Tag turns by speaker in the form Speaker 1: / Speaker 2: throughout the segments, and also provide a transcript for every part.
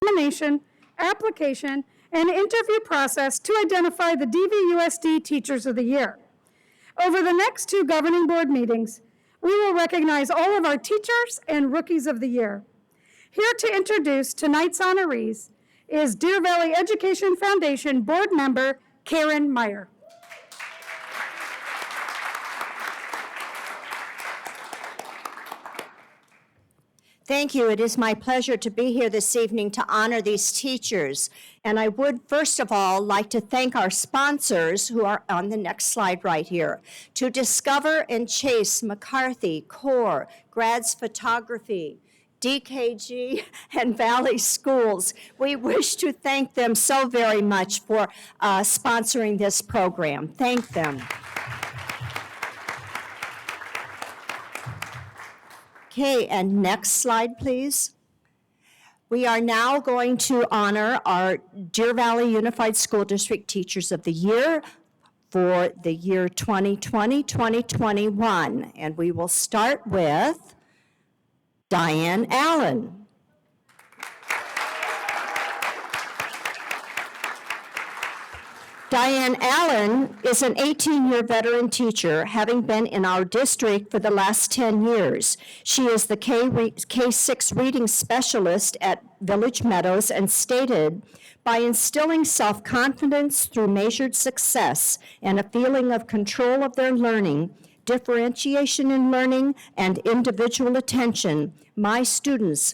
Speaker 1: nomination, application, and interview process to identify the DVUSD Teachers of the Year. Over the next 2 governing board meetings, we will recognize all of our teachers and rookies of the year. Here to introduce tonight's honorees is Deer Valley Education Foundation board member Karen Meyer.
Speaker 2: Thank you. It is my pleasure to be here this evening to honor these teachers. And I would, first of all, like to thank our sponsors who are on the next slide right here. To Discover and Chase McCarthy, Core, Grads Photography, DKG, and Valley Schools. We wish to thank them so very much for sponsoring this program. Thank them. Okay, and next slide, please. We are now going to honor our Deer Valley Unified School District Teachers of the Year for the year 2020-2021. And we will start with Diane Allen. Diane Allen is an 18-year veteran teacher, having been in our district for the last 10 years. She is the K-6 reading specialist at Village Meadows and stated, by instilling self-confidence through measured success and a feeling of control of their learning, differentiation in learning, and individual attention, my students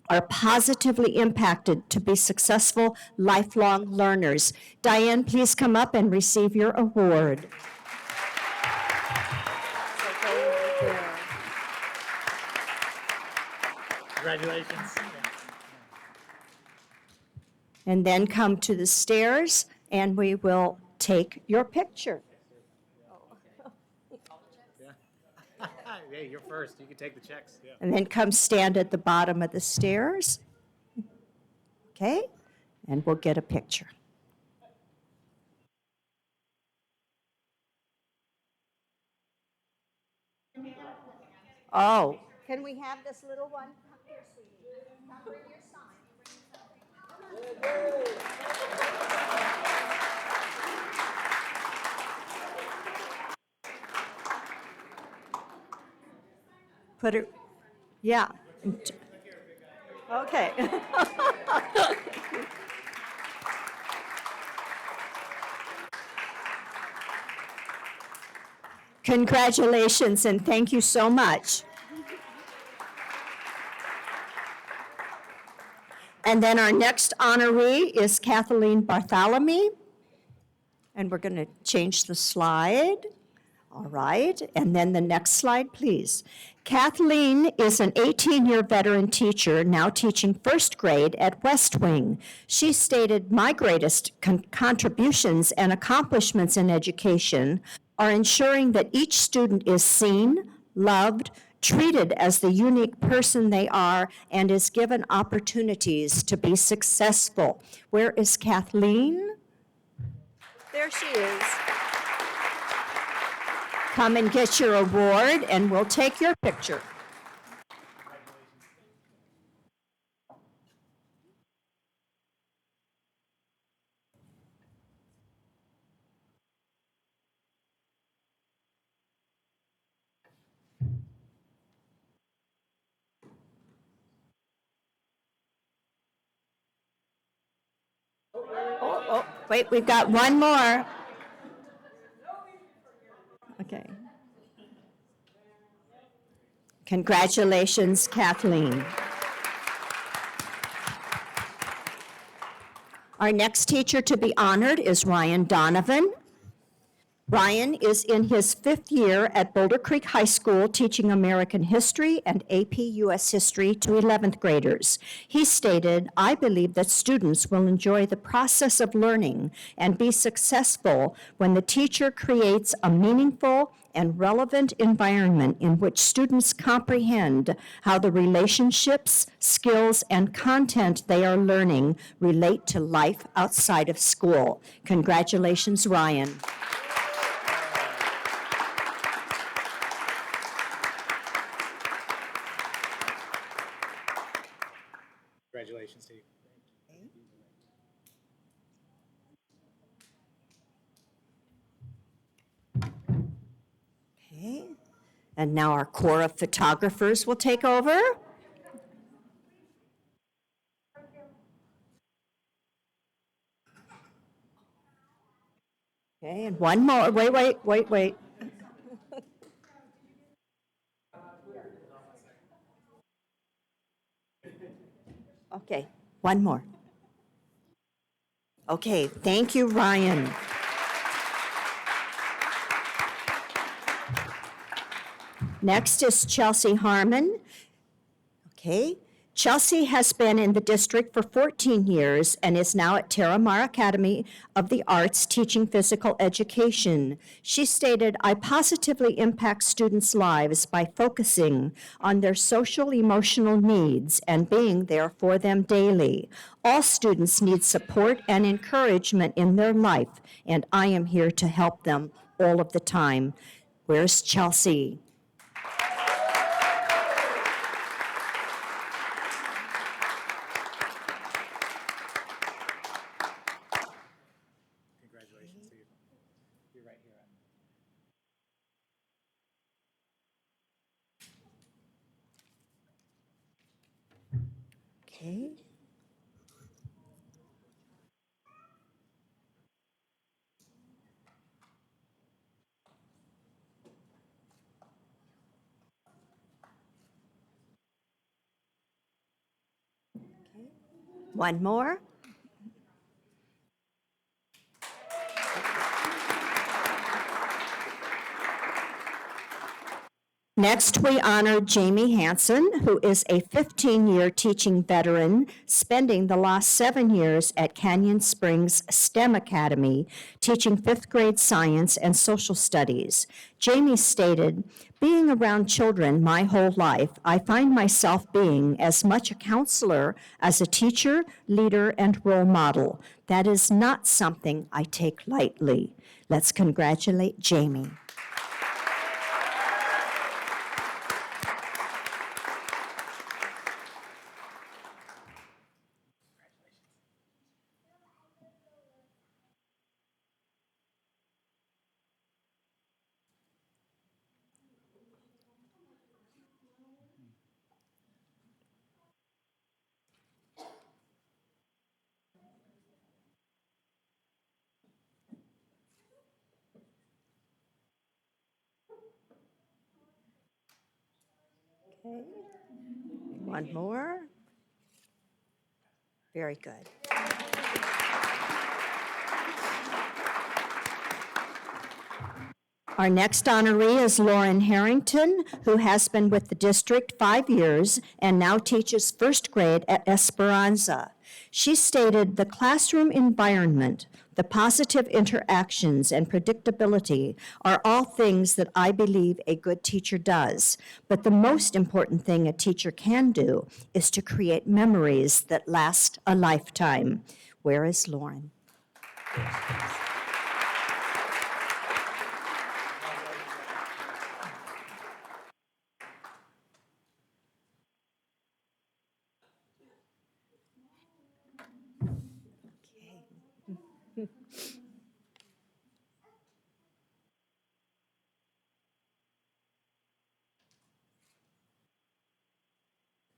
Speaker 2: are positively impacted to be successful lifelong learners. Diane, please come up and receive your award.
Speaker 3: Congratulations.
Speaker 2: And then come to the stairs and we will take your picture.
Speaker 3: Hey, you're first. You can take the checks. Yeah.
Speaker 2: And then come stand at the bottom of the stairs. Okay? And we'll get a picture. Oh, can we have this little one? Come here, sweetie. Come bring your sign. Put it, yeah. Okay. Congratulations and thank you so much. And then our next honoree is Kathleen Bartholomew. And we're going to change the slide. All right, and then the next slide, please. Kathleen is an 18-year veteran teacher, now teaching first grade at West Wing. She stated, my greatest contributions and accomplishments in education are ensuring that each student is seen, loved, treated as the unique person they are, and is given opportunities to be successful. Where is Kathleen? There she is. Come and get your award, and we'll take your picture. Oh, wait, we've got one more. Okay. Congratulations, Kathleen. Our next teacher to be honored is Ryan Donovan. Ryan is in his 5th year at Boulder Creek High School teaching American history and AP US history to 11th graders. He stated, I believe that students will enjoy the process of learning and be successful when the teacher creates a meaningful and relevant environment in which students comprehend how the relationships, skills, and content they are learning relate to life outside of school. Congratulations, Ryan.
Speaker 3: Congratulations, Steve.
Speaker 2: And now our corps of photographers will take over. Okay, and one more. Wait. Okay, one more. Okay, thank you, Ryan. Next is Chelsea Harmon. Okay, Chelsea has been in the district for 14 years and is now at Terramar Academy of the Arts teaching physical education. She stated, "I positively impact students' lives by focusing on their social emotional needs and being there for them daily. All students need support and encouragement in their life, and I am here to help them all of the time." Where's Chelsea?
Speaker 3: Congratulations, Steve. You're right here.
Speaker 2: Okay. One more. Next, we honor Jamie Hansen, who is a 15-year teaching veteran, spending the last 7 years at Canyon Springs STEM Academy, teaching 5th grade science and social studies. Jamie stated, "Being around children my whole life, I find myself being as much a counselor as a teacher, leader, and role model. That is not something I take lightly." Let's congratulate Jamie. Okay. One more. Very good. Our next honoree is Lauren Harrington, who has been with the district 5 years and now teaches 1st grade at Esperanza. She stated, "The classroom environment, the positive interactions, and predictability are all things that I believe a good teacher does. But the most important thing a teacher can do is to create memories that last a lifetime." Where is Lauren?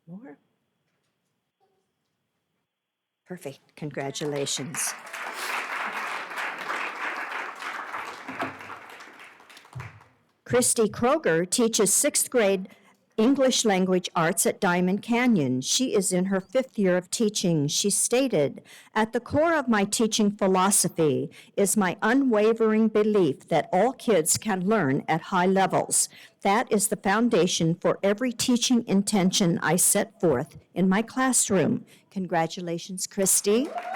Speaker 2: More? Perfect. Congratulations. Christy Kroger teaches 6th grade English language arts at Diamond Canyon. She is in her 5th year of teaching. She stated, "At the core of my teaching philosophy is my unwavering belief that all kids can learn at high levels. That is the foundation for every teaching intention I set forth in my classroom." Congratulations, Christy.
Speaker 3: Congratulations, Steve.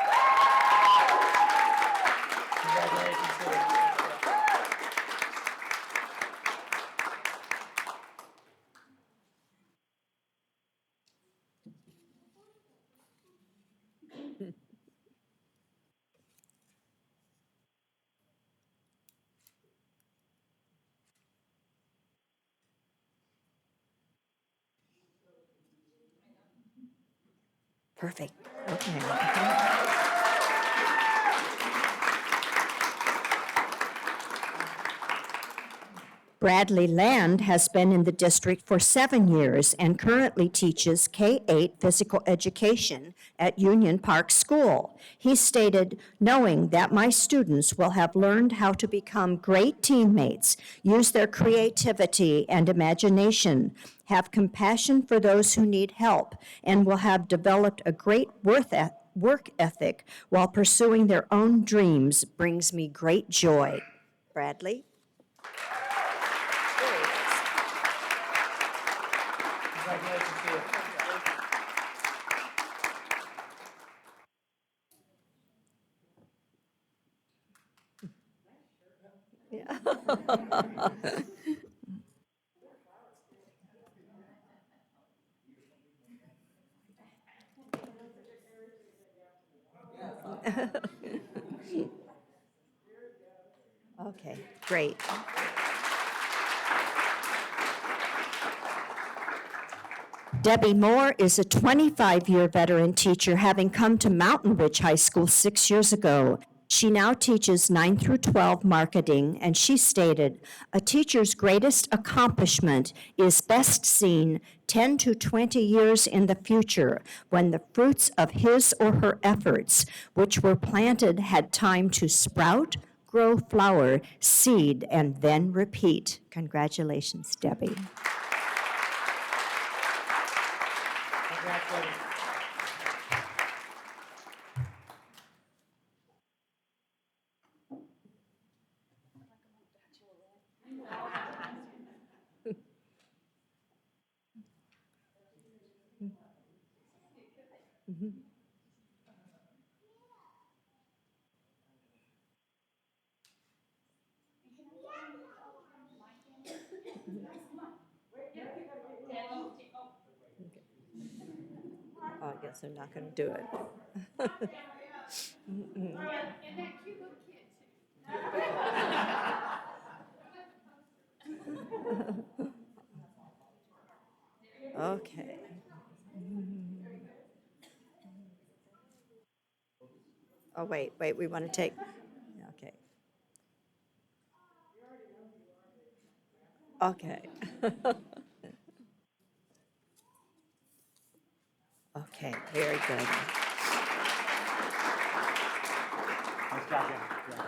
Speaker 2: Perfect. Okay. Bradley Land has been in the district for 7 years and currently teaches K-8 physical education at Union Park School. He stated, knowing that my students will have learned how to become great teammates, use their creativity and imagination, have compassion for those who need help, and will have developed a great work ethic while pursuing their own dreams brings me great joy. Bradley?
Speaker 3: Congratulations to you.
Speaker 2: Okay, great. Debbie Moore is a 25-year veteran teacher, having come to Mountain Ridge High School 6 years ago. She now teaches 9 through 12 marketing, and she stated, a teacher's greatest accomplishment is best seen 10 to 20 years in the future when the fruits of his or her efforts, which were planted, had time to sprout, grow, flower, seed, and then repeat. Congratulations, Debbie.
Speaker 3: Congratulations.
Speaker 2: Oh, I guess they're not going to do it. Okay. Oh, wait, we want to take, okay. Okay. Okay, very good.
Speaker 3: Nice job, Jen. Yeah.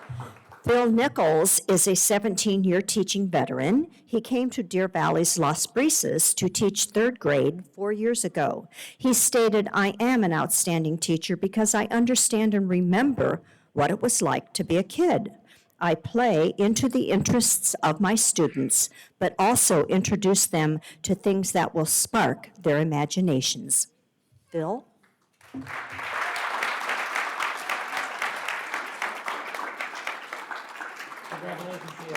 Speaker 2: Phil Nichols is a 17-year teaching veteran. He came to Deer Valley's Las Brisas to teach 3rd grade 4 years ago. He stated, I am an outstanding teacher because I understand and remember what it was like to be a kid. I play into the interests of my students, but also introduce them to things that will spark their imaginations. Phil?
Speaker 3: Congratulations to you.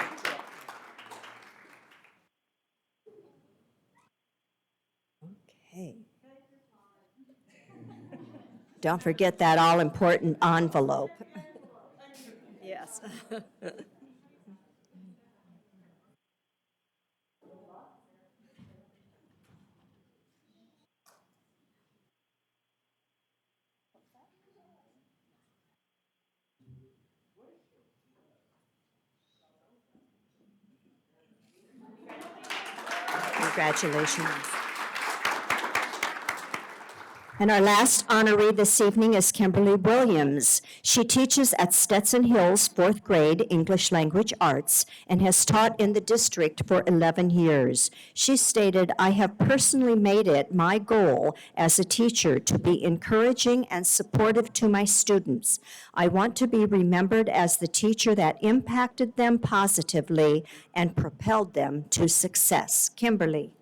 Speaker 2: Okay. Don't forget that all-important envelope. Yes. Congratulations. And our last honoree this evening is Kimberly Williams. She teaches at Stetson Hills 4th grade English Language Arts and has taught in the district for 11 years. She stated, I have personally made it my goal as a teacher to be encouraging and supportive to my students. I want to be remembered as the teacher that impacted them positively and propelled them to success. Kimberly.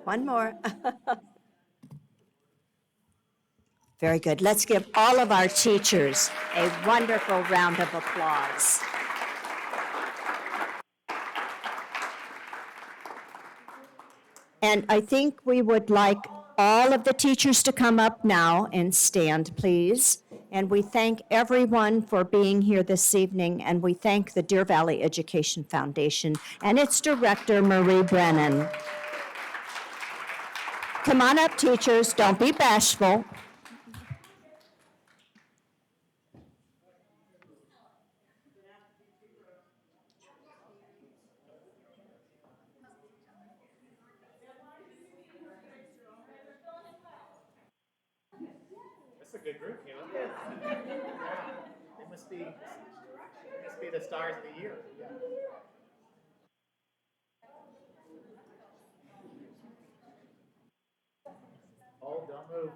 Speaker 2: One more. Very good. Let's give all of our teachers a wonderful round of applause. And I think we would like all of the teachers to come up now and stand, please. And we thank everyone for being here this evening, and we thank the Deer Valley Education Foundation and its director, Marie Brennan. Come on up, teachers, don't be bashful.
Speaker 3: That's a good group, Caleb. Yeah. They must be the stars of the year. Yeah. Hold, don't move.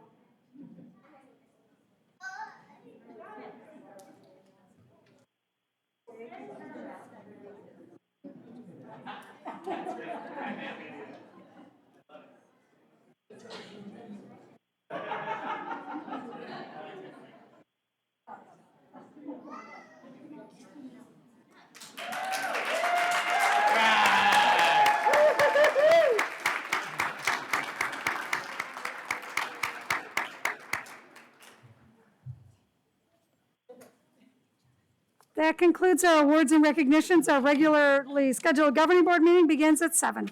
Speaker 1: That concludes our awards and recognitions. Our regularly scheduled governing board meeting begins at 7.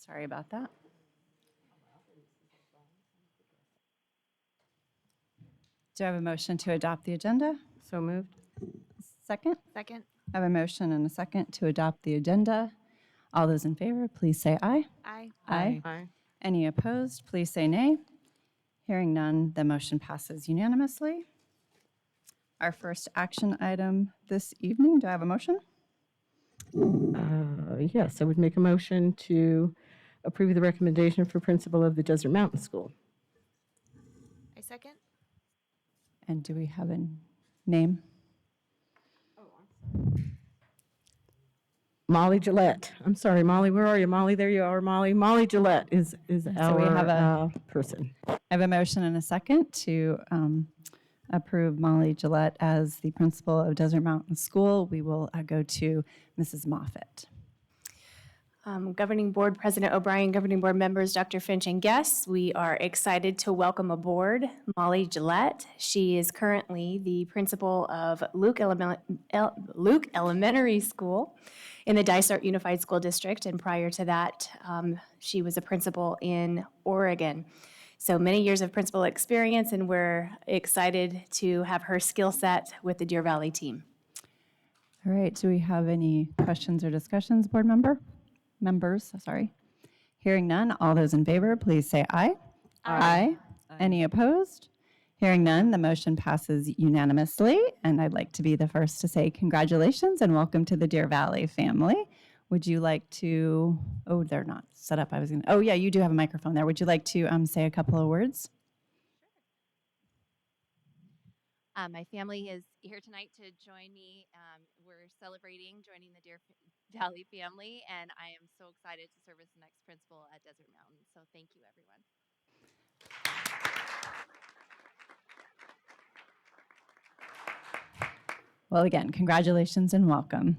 Speaker 4: Sorry about that. Do I have a motion to adopt the agenda?
Speaker 5: So moved.
Speaker 4: Second?
Speaker 6: Second.
Speaker 4: I have a motion and a second to adopt the agenda. All those in favor, please say aye.
Speaker 6: Aye.
Speaker 4: Aye.
Speaker 5: Aye.
Speaker 4: Any opposed, please say nay. Hearing none, the motion passes unanimously. Our first action item this evening, do I have a motion?
Speaker 5: Yes, I would make a motion to approve the recommendation for principal of the Desert Mountain School.
Speaker 6: I second.
Speaker 4: And do we have a name?
Speaker 5: Molly Gillette. I'm sorry, Molly, where are you? Molly, there you are, Molly. Molly Gillette is our
Speaker 4: we have
Speaker 5: person.
Speaker 4: I have a motion and a second to approve Molly Gillette as the principal of Desert Mountain School. We will go to Mrs. Moffett.
Speaker 6: Governing Board President O'Brien, Governing Board members, Dr. Finch, and guests, we are excited to welcome aboard Molly Gillette. She is currently the principal of Luke Elementary School in the Dysart Unified School District, and prior to that, she was a principal in Oregon. So many years of principal experience, and we're excited to have her skill set with the Deer Valley team.
Speaker 4: All right, do we have any questions or discussions, board members, sorry. Hearing none, all those in favor, please say aye. Aye. Any opposed? Hearing none, the motion passes unanimously, and I'd like to be the first to say congratulations and welcome to the Deer Valley family. Would you like to, oh, they're not set up. Oh yeah, you do have a microphone there. Would you like to say a couple of words?
Speaker 7: My family is here tonight to join me. We're celebrating joining the Deer Valley family, and I am so excited to serve as the next principal at Desert Mountain. So thank you, everyone.
Speaker 4: Well, again, congratulations and welcome.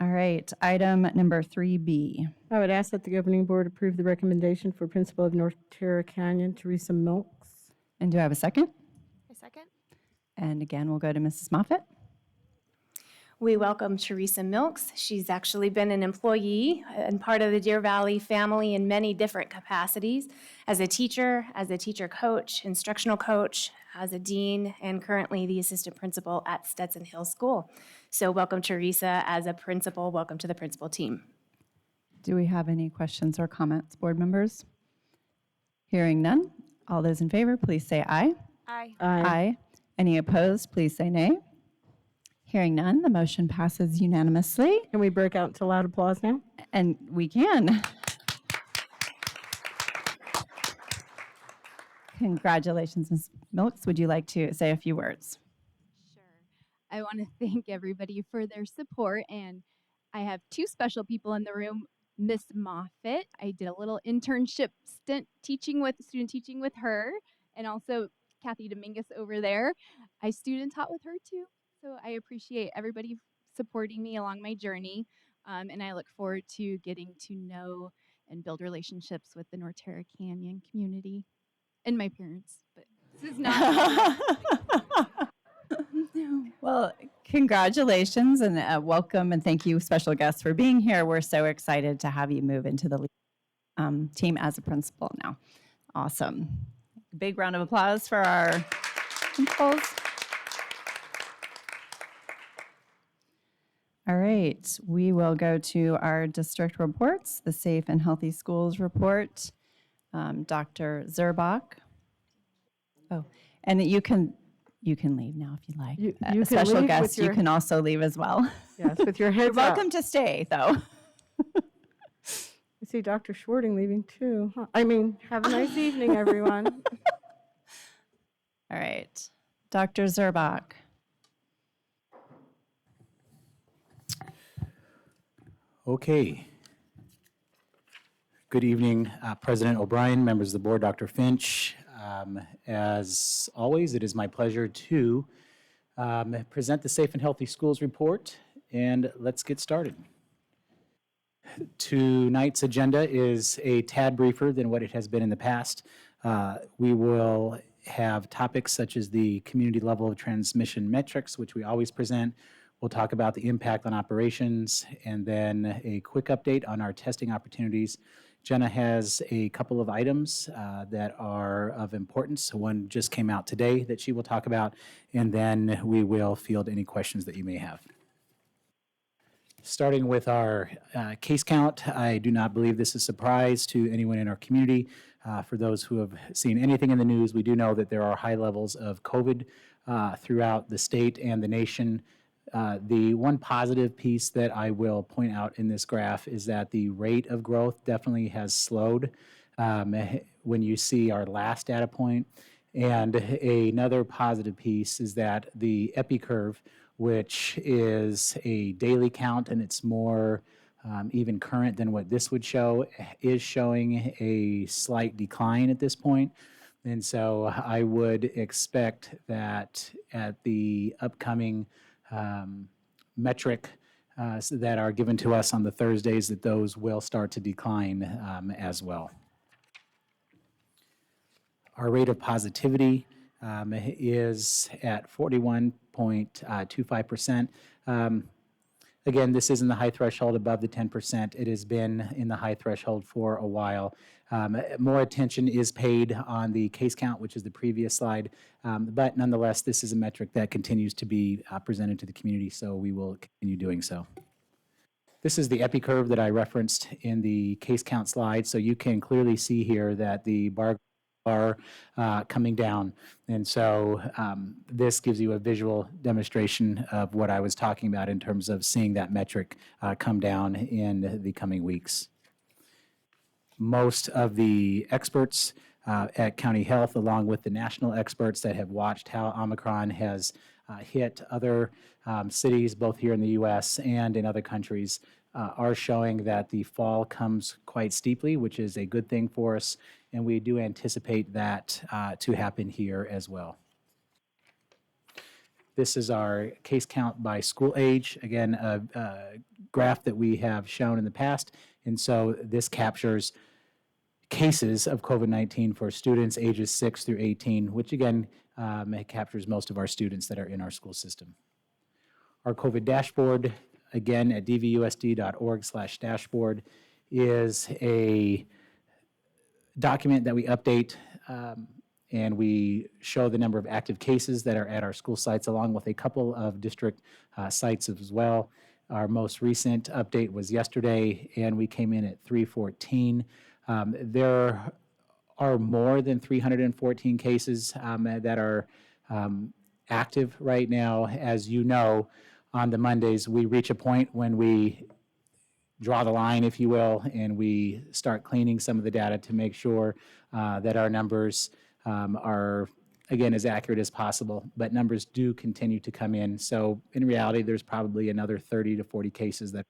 Speaker 4: All right, item number 3B.
Speaker 5: I would ask that the governing board approve the recommendation for principal of North Terra Canyon, Teresa Milks.
Speaker 4: And do I have a second?
Speaker 6: A second.
Speaker 4: And again, we'll go to Mrs. Moffett.
Speaker 6: We welcome Teresa Milks. She's actually been an employee and part of the Deer Valley family in many different capacities, as a teacher coach, instructional coach, as a dean, and currently the assistant principal at Stetson Hill School. So welcome, Teresa, as a principal. Welcome to the principal team.
Speaker 4: Do we have any questions or comments, board members? Hearing none, all those in favor, please say aye.
Speaker 6: Aye.
Speaker 4: Aye. Any opposed, please say nay. Hearing none, the motion passes unanimously,
Speaker 5: Can we break out into loud applause now?
Speaker 4: and we can. Congratulations, Ms. Milks. Would you like to say a few words?
Speaker 8: Sure. I want to thank everybody for their support, and I have two special people in the room. Miss Moffett, I did a little internship stint student teaching with her, and also Kathy Dominguez over there. I student taught with her too, so I appreciate everybody supporting me along my journey, and I look forward to getting to know and build relationships with the North Terra Canyon community and my parents. But this is not.
Speaker 4: Well, congratulations and welcome, and thank you, special guests, for being here. We're so excited to have you move into the team as a principal now. Awesome. Big round of applause for our principals. All right, we will go to our district reports, the Safe and Healthy Schools report. Dr. Zerbach. Oh, and you can leave now if you like.
Speaker 5: You can
Speaker 4: Special
Speaker 5: leave with
Speaker 4: guests, you
Speaker 5: your-
Speaker 4: can also leave as well.
Speaker 5: Yes, with your heads
Speaker 4: You're
Speaker 5: up.
Speaker 4: welcome to stay, though.
Speaker 5: I see Dr. Schwarting leaving too. Huh. I mean, have a nice evening, everyone.
Speaker 4: All right, Dr. Zerbach.
Speaker 3: Okay. Good evening, President O'Brien, members of the board, Dr. Finch. As always, it is my pleasure to present the Safe and Healthy Schools report, and let's get started. Tonight's agenda is a tad briefer than what it has been in the past. We will have topics such as the community level of transmission metrics, which we always present. We'll talk about the impact on operations, and then a quick update on our testing opportunities Jenna has a couple of items that are of importance. One just came out today that she will talk about, and then we will field any questions that you may have. Starting with our case count, I do not believe this is a surprise to anyone in our community. For those who have seen anything in the news, we do know that there are high levels of COVID throughout the state and the nation. The one positive piece that I will point out in this graph is that the rate of growth definitely has slowed when you see our last data point. And another positive piece is that the epi curve, which is a daily count and it's more even current than what this would show, is showing a slight decline at this point. And so I would expect that at the upcoming metric that are given to us on the Thursdays, that those will start to decline as well. Our rate of positivity is at 41.25%. Again, this is in the high threshold above the 10%. It has been in the high threshold for a while. More attention is paid on the case count, which is the previous slide, but nonetheless, this is a metric that continues to be presented to the community, so we will continue doing so. This is the epi curve that I referenced in the case count slide, so you can clearly see here that the bar are coming down. And so this gives you a visual demonstration of what I was talking about in terms of seeing that metric come down in the coming weeks. Most of the experts at County Health, along with the national experts that have watched how Omicron has hit other cities, both here in the US and in other countries, are showing that the fall comes quite steeply, which is a good thing for us, and we do anticipate that to happen here as well. This is our case count by school age. Again, a graph that we have shown in the past, and so this captures cases of COVID-19 for students ages 6 through 18, which again captures most of our students that are in our school system. Our COVID dashboard, again at dvusd.org/dashboard, is a document that we update and we show the number of active cases that are at our school sites, along with a couple of district sites as well. Our most recent update was yesterday, and we came in at 314. There are more than 314 cases that are active right now. As you know, on the Mondays, we reach a point when we draw the line, if you will, and we start cleaning some of the data to make sure that our numbers are, again, as accurate as possible. But numbers do continue to come in. So in reality, there's probably another 30 to 40 cases that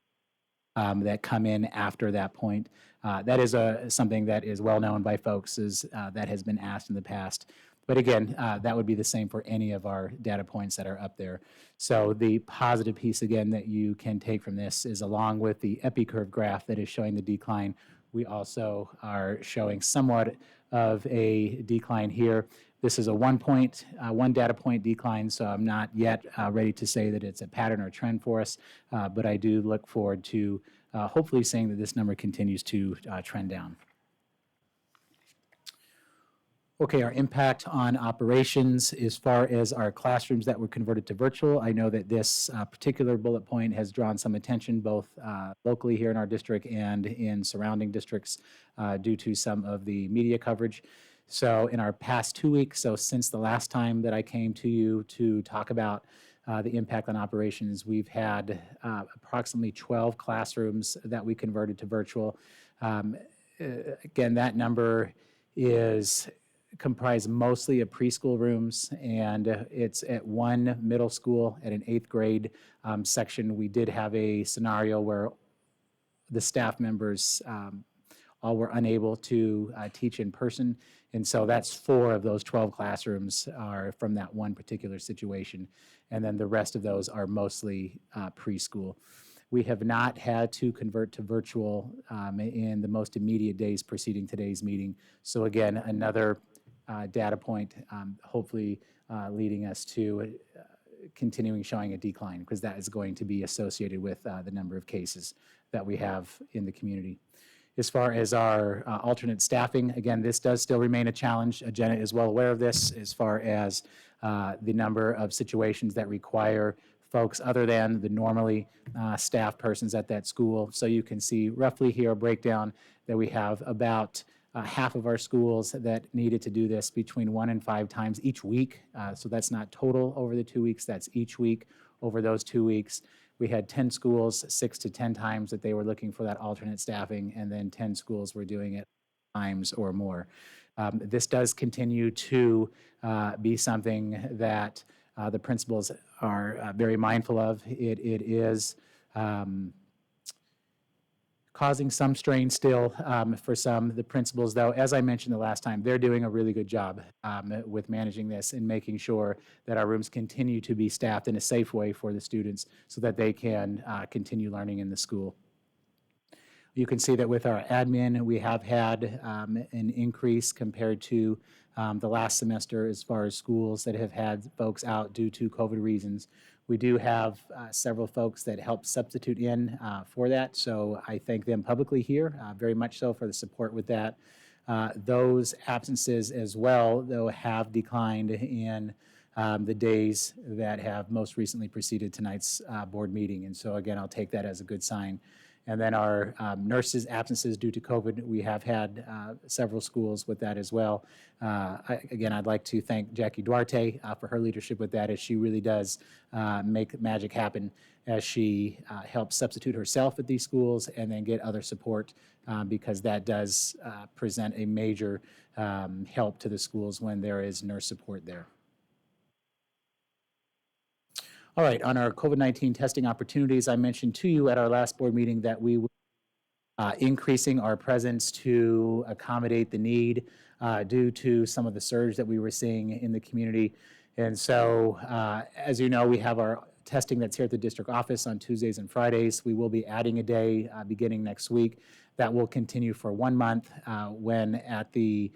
Speaker 3: come in after that point. That is something that is well known by folks, that has been asked in the past. But again, that would be the same for any of our data points that are up there. So the positive piece, again, that you can take from this is, along with the epi curve graph that is showing the decline, we also are showing somewhat of a decline here. This is a one data point decline, so I'm not yet ready to say that it's a pattern or trend for us, but I do look forward to hopefully saying that this number continues to trend down. Okay, our impact on operations as far as our classrooms that were converted to virtual. I know that this particular bullet point has drawn some attention, both locally here in our district and in surrounding districts due to some of the media coverage. So in our past 2 weeks, so since the last time that I came to you to talk about the impact on operations, we've had approximately 12 classrooms that we converted to virtual. Again, that number is comprised mostly of preschool rooms, and it's at one middle school at an 8th grade section. We did have a scenario where the staff members all were unable to teach in person, and so that's 4 of those 12 classrooms are from that one particular situation, and then the rest of those are mostly preschool. We have not had to convert to virtual in the most immediate days preceding today's meeting. So again, another data point, hopefully leading us to continuing showing a decline, because that is going to be associated with the number of cases that we have in the community. As far as our alternate staffing, again, this does still remain a challenge. Jenna is well aware of this as far as the number of situations that require folks other than the normally staffed persons at that school. So you can see roughly here a breakdown that we have about half of our schools that needed to do this between 1 and 5 times each week. So that's not total over the 2 weeks, that's each week over those 2 weeks. We had 10 schools, 6 to 10 times that they were looking for that alternate staffing, and then 10 schools were doing it times or more. This does continue to be something that the principals are very mindful of. It is causing some strain still for some. The principals, though, as I mentioned the last time, they're doing a really good job with managing this and making sure that our rooms continue to be staffed in a safe way for the students so that they can continue learning in the school. You can see that with our admin, we have had an increase compared to the last semester as far as schools that have had folks out due to COVID reasons. We do have several folks that help substitute in for that, so I thank them publicly here, very much so for the support with that. Those absences as well, though, have declined in the days that have most recently preceded tonight's board meeting, and so again, I'll take that as a good sign. And then our nurses' absences due to COVID, we have had several schools with that as well. Again, I'd like to thank Jackie Duarte for her leadership with that, as she really does make magic happen as she helps substitute herself at these schools and then get other support because that does present a major help to the schools when there is nurse support there. All right, on our COVID-19 testing opportunities, I mentioned to you at our last board meeting that we were increasing our presence to accommodate the need due to some of the surge that we were seeing in the community. And so, as you know, we have our testing that's here at the district office on Tuesdays and Fridays. We will be adding a day beginning next week. That will continue for 1 month when at the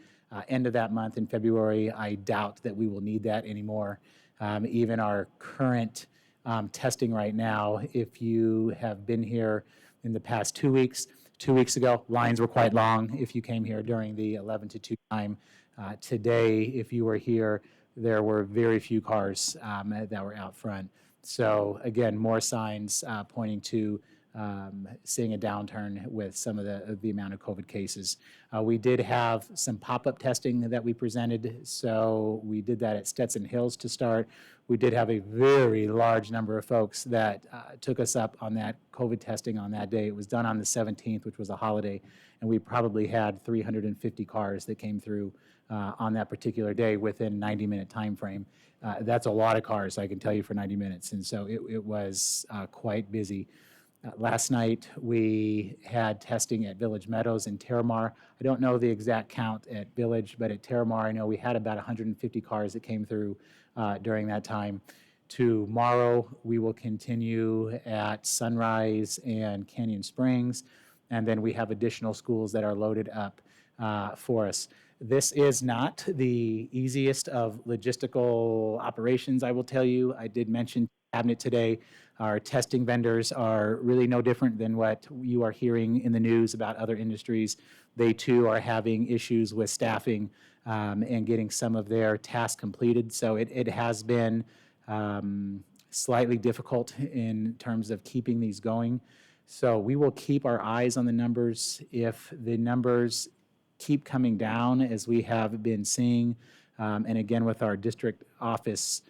Speaker 3: end of that month in February, I doubt that we will need that anymore. Even our current testing right now, if you have been here in the past 2 weeks, 2 weeks ago, lines were quite long if you came here during the 11 to 2 time. Today, if you were here, there were very few cars that were out front. So again, more signs pointing to seeing a downturn with some of the amount of COVID cases. We did have some pop-up testing that we presented, so we did that at Stetson Hills to start. We did have a very large number of folks that took us up on that COVID testing on that day. It was done on the 17th, which was a holiday, and we probably had 350 cars that came through on that particular day within 90-minute time frame. That's a lot of cars, I can tell you, for 90 minutes, and so it was quite busy. Last night, we had testing at Village Meadows in Terramar. I don't know the exact count at Village, but at Terramar, I know we had about 150 cars that came through during that time. Tomorrow, we will continue at Sunrise and Canyon Springs, and then we have additional schools that are loaded up for us. This is not the easiest of logistical operations, I will tell you. I did mention cabinet today. Our testing vendors are really no different than what you are hearing in the news about other industries. They too are having issues with staffing and getting some of their tasks completed. So it has been slightly difficult in terms of keeping these going. So we will keep our eyes on the numbers. If the numbers keep coming down as we have been seeing, and again with our district office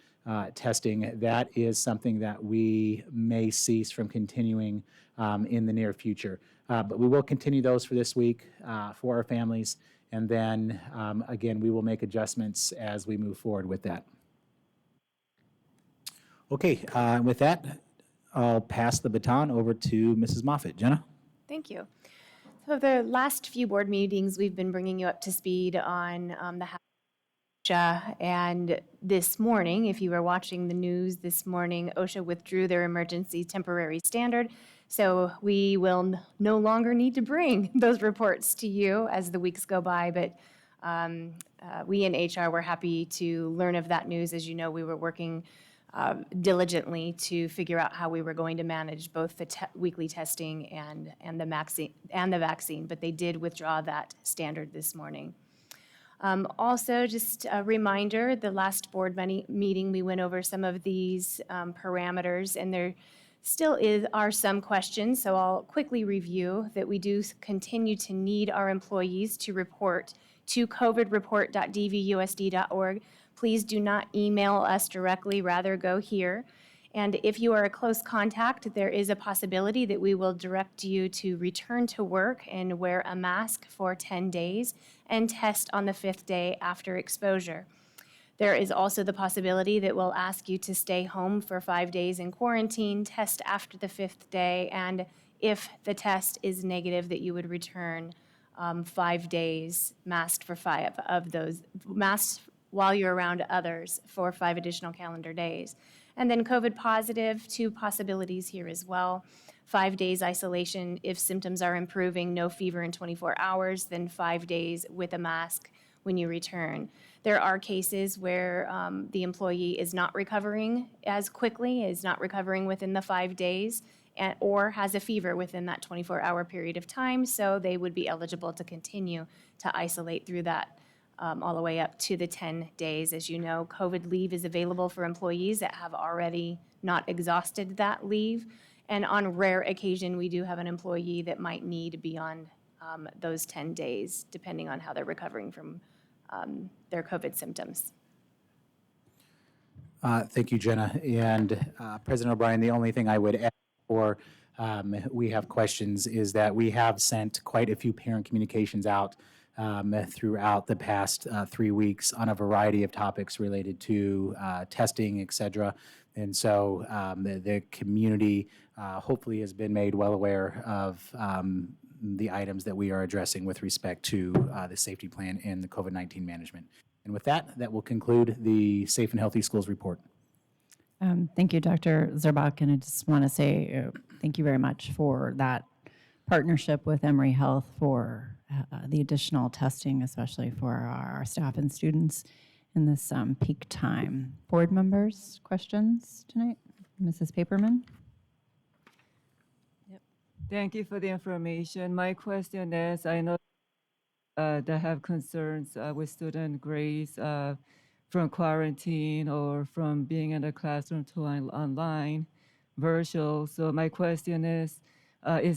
Speaker 3: testing, that is something that we may cease from continuing in the near future. But we will continue those for this week for our families, and then again, we will make adjustments as we move forward with that. Okay, with that, I'll pass the baton over to Mrs. Moffitt. Jenna?
Speaker 6: Thank you. So the last few board meetings, we've been bringing you up to speed on the OSHA, and this morning, if you were watching the news this morning, OSHA withdrew their emergency temporary standard, so we will no longer need to bring those reports to you as the weeks go by, but we in HR were happy to learn of that news. As you know, we were working diligently to figure out how we were going to manage both the weekly testing and the vaccine, but they did withdraw that standard this morning. Also, just a reminder, the last board meeting, we went over some of these parameters, and there still are some questions, so I'll quickly review that we do continue to need our employees to report to covidreport.dvusd.org. Please do not email us directly, rather go here. And if you are a close contact, there is a possibility that we will direct you to return to work and wear a mask for 10 days and test on the 5th day after exposure. There is also the possibility that we'll ask you to stay home for 5 days in quarantine, test after the 5th day, and if the test is negative, that you would return 5 days masked for 5 of those, masked while you're around others for 5 additional calendar days. And then COVID positive, 2 possibilities here as well. 5 days isolation if symptoms are improving, no fever in 24 hours, then 5 days with a mask when you return. There are cases where the employee is not recovering as quickly, is not recovering within the 5 days, or has a fever within that 24-hour period of time, so they would be eligible to continue to isolate through that all the way up to the 10 days. As you know, COVID leave is available for employees that have already not exhausted that leave, and on rare occasion, we do have an employee that might need beyond those 10 days, depending on how they're recovering from their COVID symptoms.
Speaker 3: Thank you, Jenna. And President O'Brien, the only thing I would add before we have questions is that we have sent quite a few parent communications out throughout the past 3 weeks on a variety of topics related to testing, et cetera. And so the community hopefully has been made well aware of the items that we are addressing with respect to the safety plan and the COVID-19 management. And with that, that will conclude the Safe and Healthy Schools report.
Speaker 4: Thank you, Dr. Zerbach, and I just want to say thank you very much for that partnership with Emory Health for the additional testing, especially for our staff and students in this peak time. Board members, questions tonight? Mrs. Paperman?
Speaker 9: Thank you for the information. My question is, I know that have concerns with student grades from quarantine or from being in the classroom to online, virtual. So my question is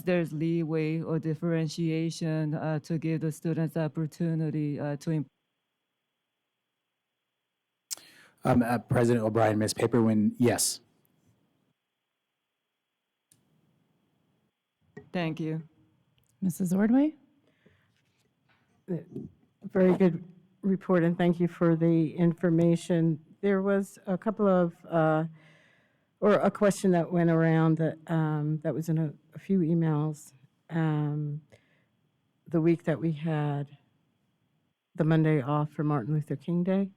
Speaker 9: there leeway or differentiation to give the students opportunity to
Speaker 3: President O'Brien, Ms. Paperwin, yes.
Speaker 9: Thank you.
Speaker 4: Mrs. Ordway?
Speaker 5: Very good report, and thank you for the information. There was a couple of, or a question that went around that, that was in a few emails the week that we had the Monday off for Martin Luther King Day.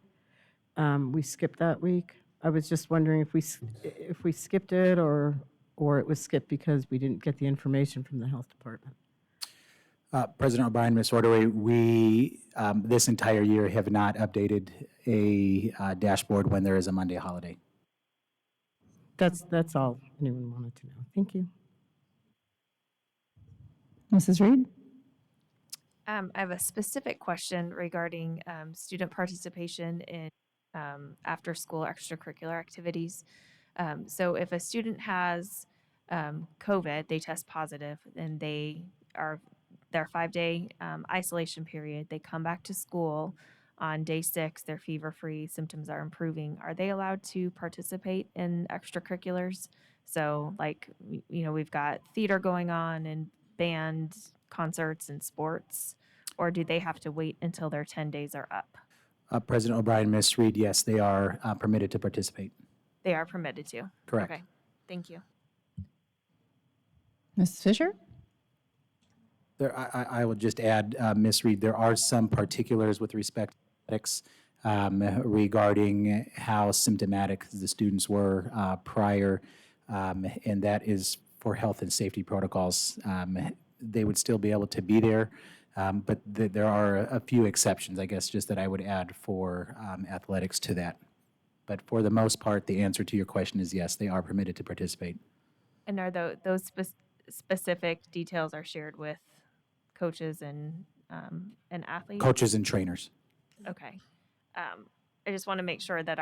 Speaker 5: We skipped that week. I was just wondering if we skipped it or it was skipped because we didn't get the information from the health department.
Speaker 3: President O'Brien, Ms. Ordway, we this entire year have not updated a dashboard when there is a Monday holiday.
Speaker 5: That's all anyone wanted to know. Thank you.
Speaker 4: Mrs. Reed?
Speaker 10: I have a specific question regarding student participation in after-school extracurricular activities. So if a student has COVID, they test positive, and their 5-day isolation period, they come back to school on day 6, they're fever-free, symptoms are improving. Are they allowed to participate in extracurriculars? So like, we've got theater going on and band concerts and sports, or do they have to wait until their 10 days are up?
Speaker 3: President O'Brien, Ms. Reed, yes, they are permitted to participate.
Speaker 10: They are permitted to?
Speaker 3: Correct.
Speaker 10: Okay, thank you.
Speaker 4: Mrs. Fisher?
Speaker 3: I will just add, Ms. Reed, there are some particulars with respect to athletics regarding how symptomatic the students were prior, and that is for health and safety protocols. They would still be able to be there, but there are a few exceptions, I guess, just that I would add for athletics to that. But for the most part, the answer to your question is yes, they are permitted to participate.
Speaker 10: And are those specific details are shared with coaches and athletes?
Speaker 3: Coaches and trainers.
Speaker 10: Okay. I just want to make sure that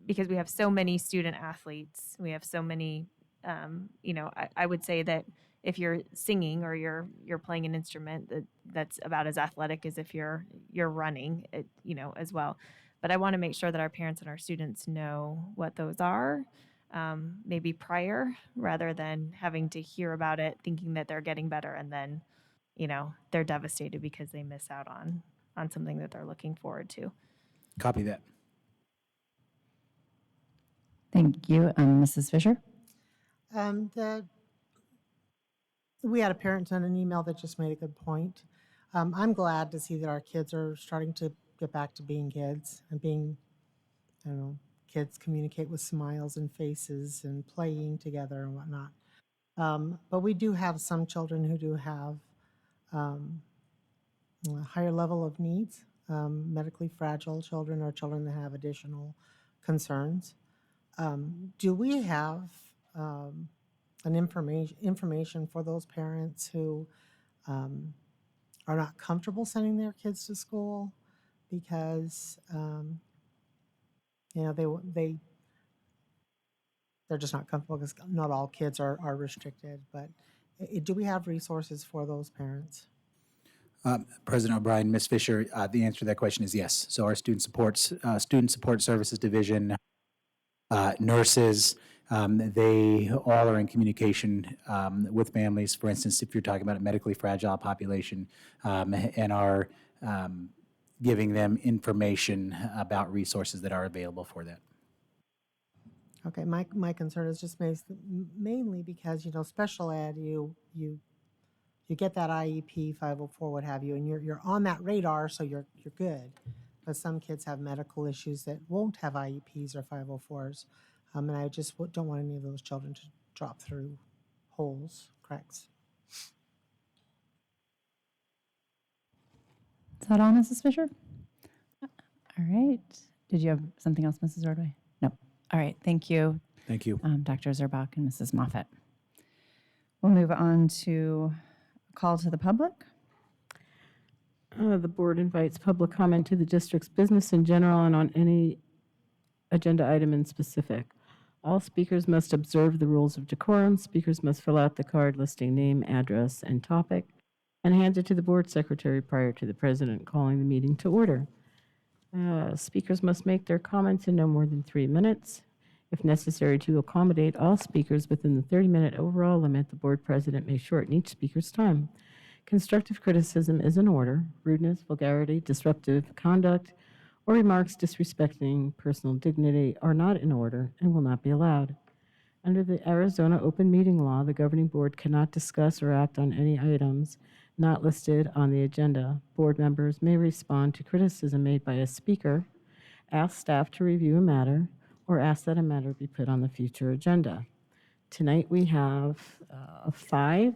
Speaker 10: because we have so many student athletes, we have so many, I would say that if you're singing or you're playing an instrument, that's about as athletic as if you're running, as well. But I want to make sure that our parents and our students know what those are, maybe prior, rather than having to hear about it, thinking that they're getting better, and then, they're devastated because they miss out on something that they're looking forward to.
Speaker 3: Copy that.
Speaker 4: Thank you. Mrs. Fisher?
Speaker 11: We had a parent send an email that just made a good point. I'm glad to see that our kids are starting to get back to being kids and being, I don't know, kids communicate with smiles and faces and playing together and whatnot. But we do have some children who do have a higher level of needs, medically fragile children or children that have additional concerns. Do we have an information for those parents who are not comfortable sending their kids to school because they're just not comfortable because not all kids are restricted. But do we have resources for those parents?
Speaker 3: President O'Brien, Ms. Fisher, the answer to that question is yes. So our student support services division, nurses, they all are in communication with families. For instance, if you're talking about a medically fragile population, and are giving them information about resources that are available for that.
Speaker 11: Okay, my concern is just mainly because, special ed, you get that IEP 504, what have you, and you're on that radar, so you're good. But some kids have medical issues that won't have IEPs or 504s, and I just don't want any of those children to drop through cracks.
Speaker 4: Is that all, Mrs. Fisher? All right. Did you have something else, Mrs. Ordway? No. All right. Thank you.
Speaker 3: Thank you.
Speaker 4: Dr. Zerbach and Mrs. Moffett. We'll move on to a call to the public.
Speaker 5: The board invites public comment to the district's business in general and on any agenda item in specific. All speakers must observe the rules of decorum. Speakers must fill out the card listing name, address, and topic, and hand it to the board secretary prior to the president calling the meeting to order. Speakers must make their comments in no more than 3 minutes. If necessary to accommodate all speakers within the 30-minute overall limit, the board president may shorten each speaker's time. Constructive criticism is in order. Rudeness, vulgarity, disruptive conduct, or remarks disrespecting personal dignity are not in order and will not be allowed. Under the Arizona Open Meeting Law, the governing board cannot discuss or act on any items not listed on the agenda. Board members may respond to criticism made by a speaker, ask staff to review a matter, or ask that a matter be put on the future agenda. Tonight we have 5,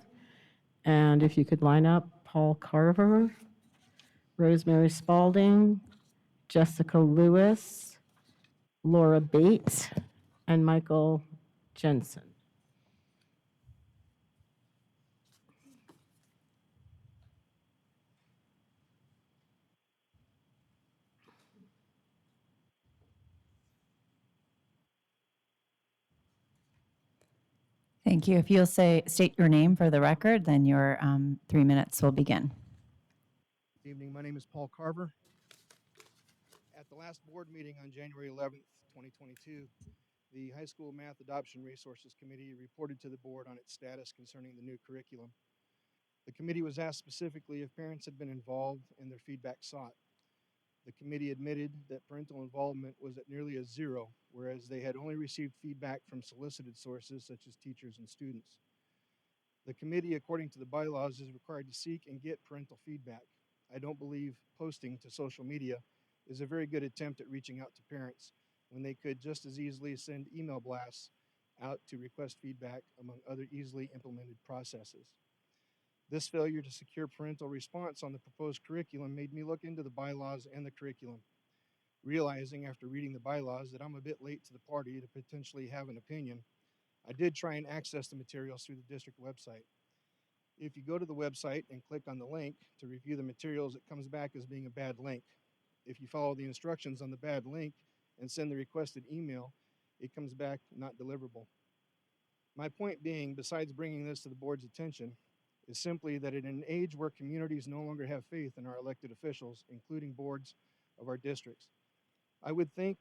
Speaker 5: and if you could line up Paul Carver, Rosemary Spalding, Jessica Lewis, Laura Bates, and Michael Jensen.
Speaker 4: Thank you. If you'll state your name for the record, then your 3 minutes will begin.
Speaker 12: Good evening. My name is Paul Carver. At the last board meeting on January 11th, 2022, the High School Math Adoption Resources Committee reported to the board on its status concerning the new curriculum. The committee was asked specifically if parents had been involved and their feedback sought. The committee admitted that parental involvement was at nearly a 0, whereas they had only received feedback from solicited sources such as teachers and students. The committee, according to the bylaws, is required to seek and get parental feedback. I don't believe posting to social media is a very good attempt at reaching out to parents when they could just as easily send email blasts out to request feedback, among other easily implemented processes. This failure to secure parental response on the proposed curriculum made me look into the bylaws and the curriculum. Realizing after reading the bylaws that I'm a bit late to the party to potentially have an opinion, I did try and access the materials through the district website. If you go to the website and click on the link to review the materials, it comes back as being a bad link. If you follow the instructions on the bad link and send the requested email, it comes back not deliverable. My point being, besides bringing this to the board's attention, is simply that in an age where communities no longer have faith in our elected officials, including boards of our districts, I would think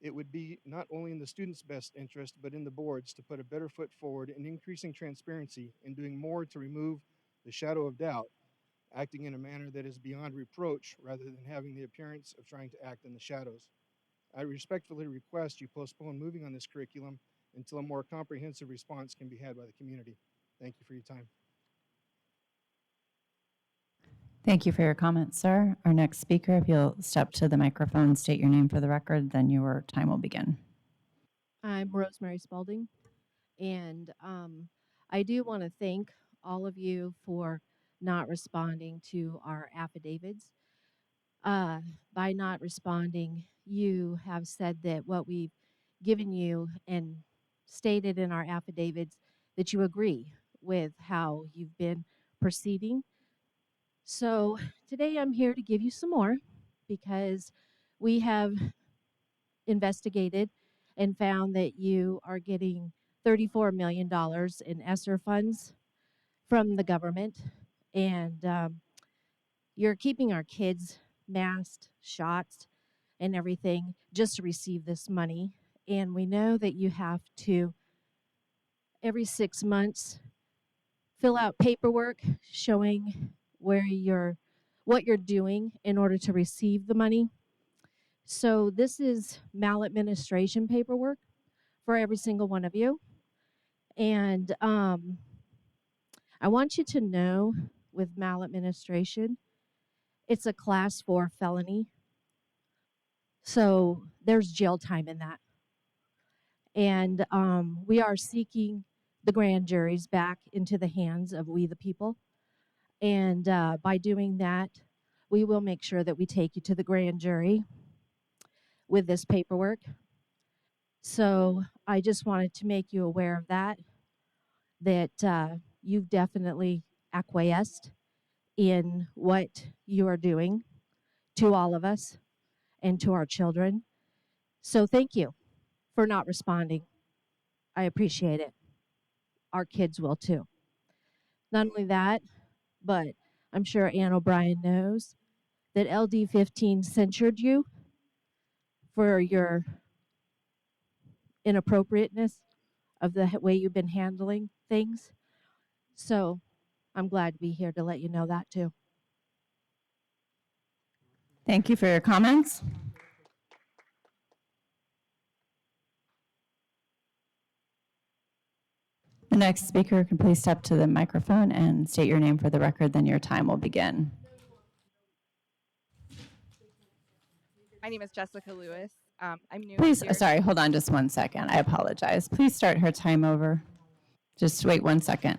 Speaker 12: it would be not only in the students' best interest, but in the boards to put a better foot forward in increasing transparency and doing more to remove the shadow of doubt, acting in a manner that is beyond reproach rather than having the appearance of trying to act in the shadows. I respectfully request you postpone moving on this curriculum until a more comprehensive response can be had by the community. Thank you for your time.
Speaker 4: Thank you for your comments, sir. Our next speaker, if you'll step to the microphone, state your name for the record, then your time will begin.
Speaker 13: I'm Rosemary Spalding, and I do want to thank all of you for not responding to our affidavits. By not responding, you have said that what we've given you and stated in our affidavits that you agree with how you've been proceeding. So today I'm here to give you some more because we have investigated and found that you are getting $34 million in ESSER funds from the government. And you're keeping our kids masked, shots, and everything just to receive this money. And we know that you have to, every 6 months, fill out paperwork showing what you're doing in order to receive the money. So this is maladministration paperwork for every single one of you. And I want you to know with maladministration, it's a class 4 felony. So there's jail time in that. And we are seeking the grand juries back into the hands of we the people. And by doing that, we will make sure that we take you to the grand jury with this paperwork. So I just wanted to make you aware of that you've definitely acquiesced in what you are doing to all of us and to our children. So thank you for not responding. I appreciate it. Our kids will too. Not only that, but I'm sure Ann O'Brien knows that LD15 censured you for your inappropriateness of the way you've been handling things. So I'm glad to be here to let you know that too.
Speaker 4: Thank you for your comments. The next speaker can please step to the microphone and state your name for the record, then your time will begin.
Speaker 14: My name is Jessica Lewis. I'm new
Speaker 4: Please,
Speaker 14: here.
Speaker 4: sorry, hold on just 1 second. I apologize. Please start her time over. Just wait 1 second.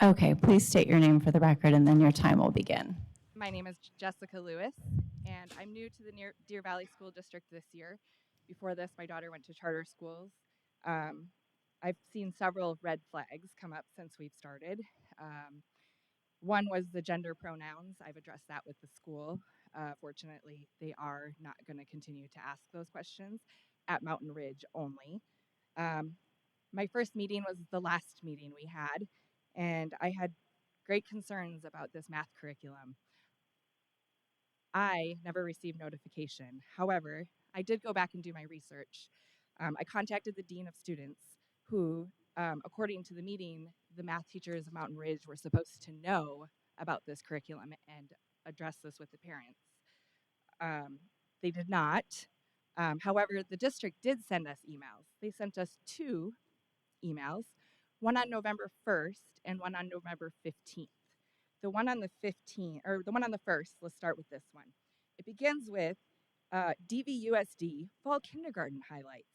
Speaker 4: Okay, please state your name for the record, and then your time will begin.
Speaker 14: My name is Jessica Lewis, and I'm new to the Deer Valley School District this year. Before this, my daughter went to charter schools. I've seen several red flags come up since we've started. One was the gender pronouns. I've addressed that with the school. Fortunately, they are not going to continue to ask those questions at Mountain Ridge only. My first meeting was the last meeting we had, and I had great concerns about this math curriculum. I never received notification. However, I did go back and do my research. I contacted the dean of students who, according to the meeting, the math teachers of Mountain Ridge were supposed to know about this curriculum and address this with the parents. They did not. However, the district did send us emails. They sent us 2 emails, one on November 1st and one on November 15th. The one on the 15th, or the one on the 1st, let's start with this one. It begins with DVUSD Fall Kindergarten Highlights.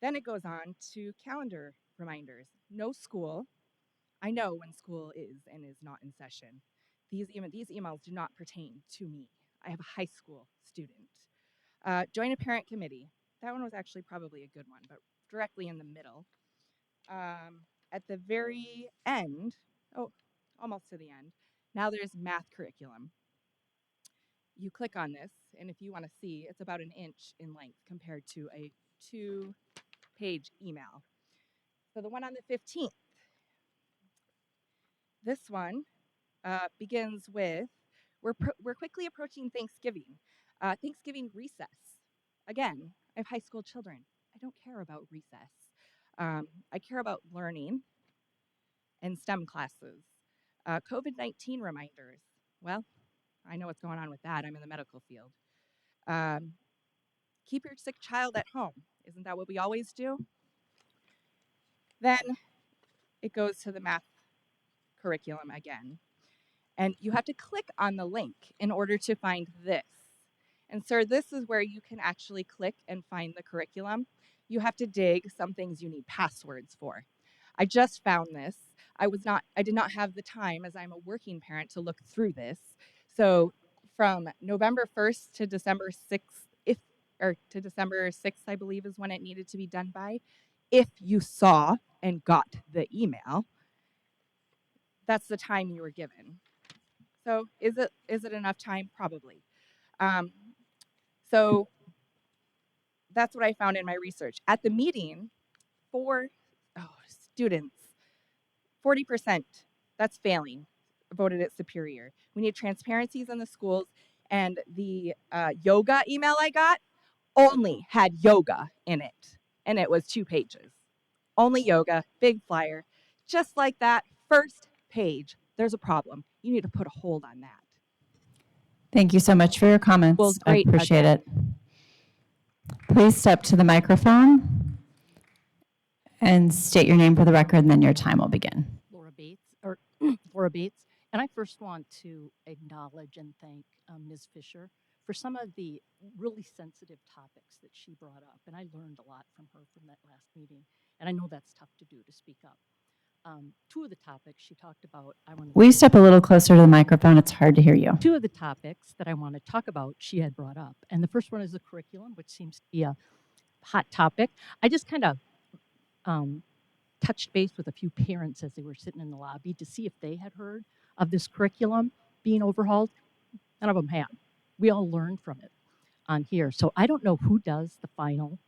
Speaker 14: Then it goes on to calendar reminders. No school. I know when school is and is not in session. These emails do not pertain to me. I have a high school student. Join a parent committee. That one was actually probably a good one, but directly in the middle. At the very end, oh, almost to the end, now there's math curriculum. You click on this, and if you want to see, it's about an inch in length compared to a 2-page email. So the one on the 15th, this one begins with, we're quickly approaching Thanksgiving. Thanksgiving recess. Again, I have high school children. I don't care about recess. I care about learning and STEM classes. COVID-19 reminders. Well, I know what's going on with that. I'm in the medical field. Keep your sick child at home. Isn't that what we always do? Then it goes to the math curriculum again. And you have to click on the link in order to find this. And sir, this is where you can actually click and find the curriculum. You have to dig some things you need passwords for. I just found this. I did not have the time, as I'm a working parent, to look through this. So from November 1st to December 6th, to December 6th, I believe is when it needed to be done by. If you saw and got the email, that's the time you were given. So is it enough time? Probably. So that's what I found in my research. At the meeting, students, 40%, that's failing, voted it superior. We need transparencies in the schools, and the yoga email I got only had yoga in it, and it was 2 pages. Only yoga, big flyer. Just like that, first page, there's a problem. You need to put a hold on that.
Speaker 4: Thank you so much for your comments.
Speaker 14: Well,
Speaker 4: I
Speaker 14: great
Speaker 4: appreciate
Speaker 14: again.
Speaker 4: it. Please step to the microphone and state your name for the record, and then your time will begin.
Speaker 15: Laura Bates, and I first want to acknowledge and thank Ms. Fisher for some of the really sensitive topics that she brought up, and I learned a lot from her from that last meeting, and I know that's tough to do, to speak up. 2 of the topics she talked about,
Speaker 4: Will you step a little closer to the microphone? It's hard to hear you.
Speaker 15: 2 of the topics that I want to talk about, she had brought up, and the first one is the curriculum, which seems to be a hot topic. I just kind of touched base with a few parents as they were sitting in the lobby to see if they had heard of this curriculum being overhauled. None of them had. We all learned from it on here. So I don't know who does the final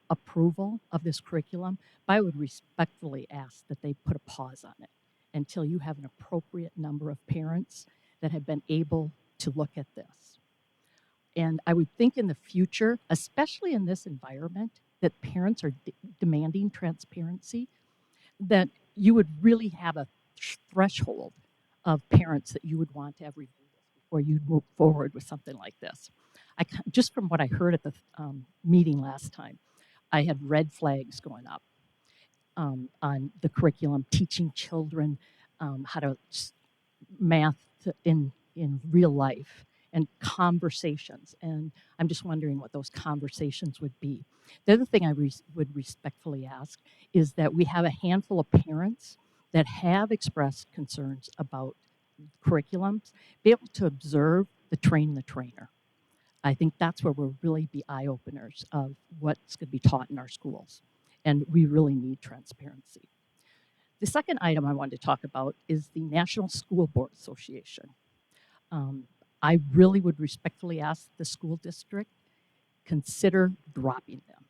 Speaker 15: approval of this curriculum, but I would respectfully ask that they put a pause on it until you have an appropriate number of parents that have been able to look at this. And I would think in the future, especially in this environment, that parents are demanding transparency, that you would really have a threshold of parents that you would want to have review this before you'd move forward with something like this. Just from what I heard at the meeting last time, I had red flags going up on the curriculum, teaching children how to math in real life and conversations. And I'm just wondering what those conversations would be. The other thing I would respectfully ask is that we have a handful of parents that have expressed concerns about curriculums, be able to observe the trainer. I think that's where we'll really be eye-openers of what's going to be taught in our schools. And we really need transparency. The second item I wanted to talk about is the National School Board Association. I really would respectfully ask the school district consider dropping them,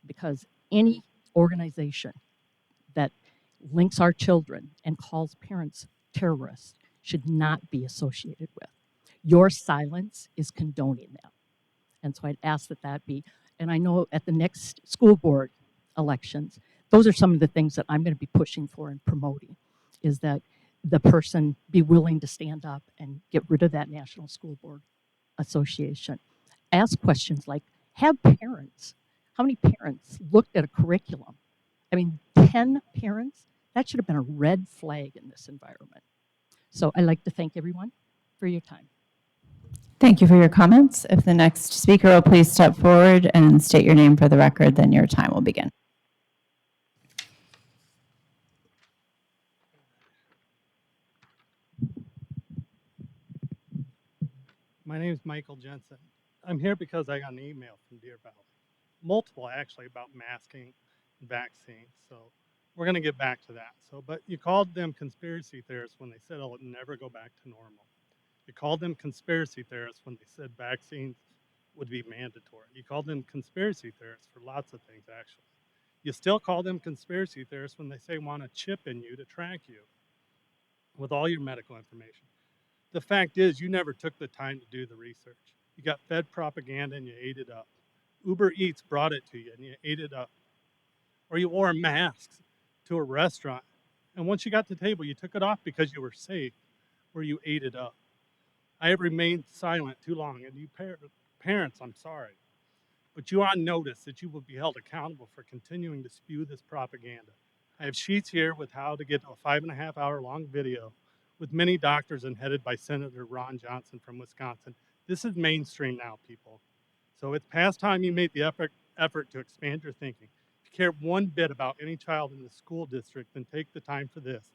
Speaker 15: because any organization that links our children and calls parents terrorists should not be associated with. Your silence is condoning them. And so I'd ask that that be, and I know at the next school board elections, those are some of the things that I'm going to be pushing for and promoting, is that the person be willing to stand up and get rid of that National School Board Association. Ask questions like, have parents, how many parents looked at a curriculum? I mean, 10 parents? That should have been a red flag in this environment. So I'd like to thank everyone for your time.
Speaker 4: Thank you for your comments. If the next speaker will please step forward and state your name for the record, then your time will begin.
Speaker 16: My name is Michael Jensen. I'm here because I got an email from Deer Valley, multiple actually, about masking and vaccines. So we're going to get back to that. But you called them conspiracy theorists when they said it'll never go back to normal. You called them conspiracy theorists when they said vaccines would be mandatory. You called them conspiracy theorists for lots of things, actually. You still call them conspiracy theorists when they say want a chip in you to track you with all your medical information. The fact is, you never took the time to do the research. You got fed propaganda and you ate it up. Uber Eats brought it to you and you ate it up. Or you wore a mask to a restaurant, and once you got to the table, you took it off because you were safe, or you ate it up. I have remained silent too long, and you parents, I'm sorry. But you are on notice that you will be held accountable for continuing to spew this propaganda. I have sheets here with how to get a 5.5-hour long video with many doctors and headed by Senator Ron Johnson from Wisconsin. This is mainstream now, people. So it's past time you made the effort to expand your thinking. If you care one bit about any child in the school district, then take the time for this.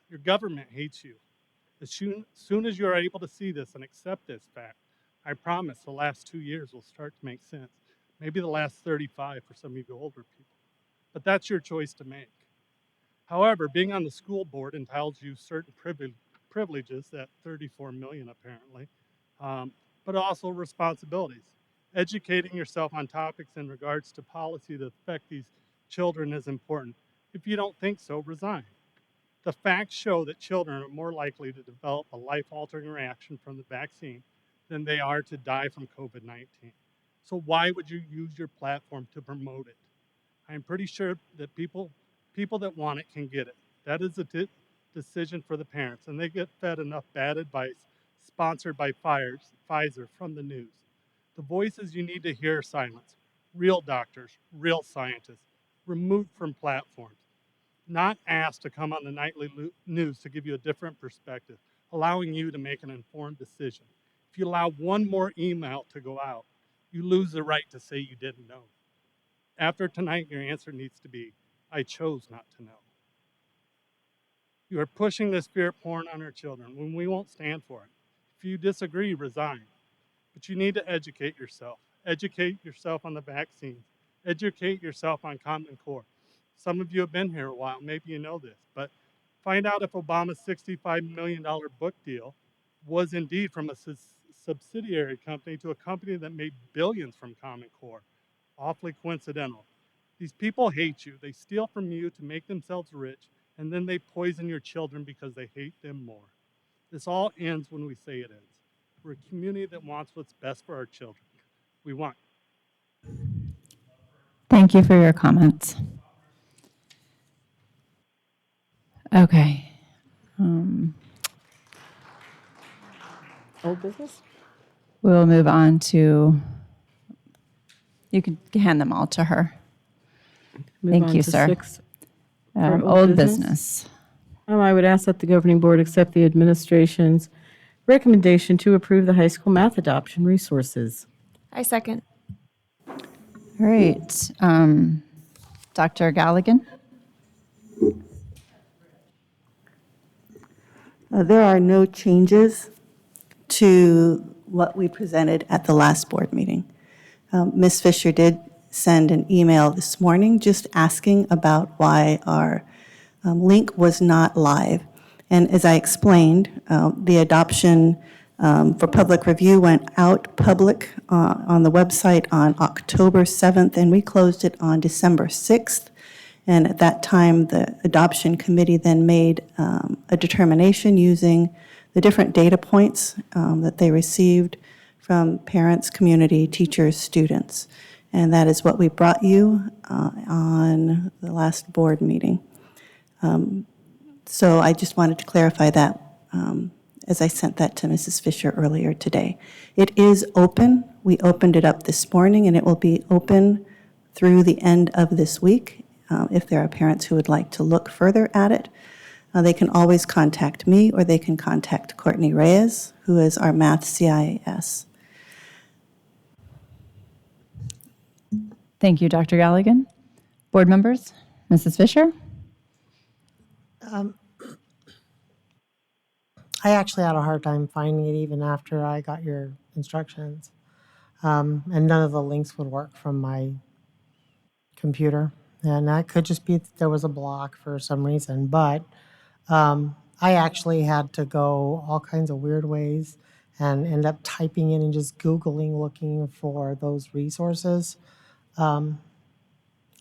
Speaker 16: Your government hates you. As soon as you are able to see this and accept this fact, I promise the last 2 years will start to make sense. Maybe the last 35 for some of you older people. But that's your choice to make. However, being on the school board entitles you certain privileges, that 34 million apparently, but also responsibilities. Educating yourself on topics in regards to policy that affect these children is important. If you don't think so, resign. The facts show that children are more likely to develop a life-altering reaction from the vaccine than they are to die from COVID-19. So why would you use your platform to promote it? I'm pretty sure that people that want it can get it. That is a decision for the parents, and they get fed enough bad advice sponsored by Pfizer from the news. The voices you need to hear are silenced. Real doctors, real scientists, removed from platforms, not asked to come on the nightly news to give you a different perspective, allowing you to make an informed decision. If you allow one more email to go out, you lose the right to say you didn't know. After tonight, your answer needs to be, I chose not to know. You are pushing this fear porn on our children when we won't stand for it. If you disagree, resign. But you need to educate yourself. Educate yourself on the vaccines. Educate yourself on Common Core. Some of you have been here a while, maybe you know this, but find out if Obama's $65 million book deal was indeed from a subsidiary company to a company that made billions from Common Core. Awfully coincidental. These people hate you. They steal from you to make themselves rich, and then they poison your children because they hate them more. This all ends when we say it ends. We're a community that wants what's best for our children. We want.
Speaker 4: Thank you for your comments. Okay.
Speaker 5: Old business?
Speaker 4: We'll move on to, you can hand them all to her.
Speaker 5: Move
Speaker 4: Thank
Speaker 5: on
Speaker 4: you,
Speaker 5: to
Speaker 4: sir.
Speaker 5: 6 for
Speaker 4: Old business.
Speaker 5: I would ask that the governing board accept the administration's recommendation to approve the high school math adoption resources.
Speaker 10: I second.
Speaker 4: All right. Dr. Galligan?
Speaker 17: There are no changes to what we presented at the last board meeting. Ms. Fisher did send an email this morning just asking about why our link was not live. And as I explained, the adoption for public review went out public on the website on October 7th, and we closed it on December 6th. And at that time, the adoption committee then made a determination using the different data points that they received from parents, community, teachers, students. And that is what we brought you on the last board meeting. So I just wanted to clarify that as I sent that to Mrs. Fisher earlier today. It is open. We opened it up this morning, and it will be open through the end of this week if there are parents who would like to look further at it. They can always contact me, or they can contact Courtney Reyes, who is our math CIS.
Speaker 4: Thank you, Dr. Galligan. Board members, Mrs. Fisher?
Speaker 11: Um, I actually had a hard time finding it even after I got your instructions. And none of the links would work from my computer. And that could just be that there was a block for some reason. But I actually had to go all kinds of weird ways and end up typing in and just Googling looking for those resources. And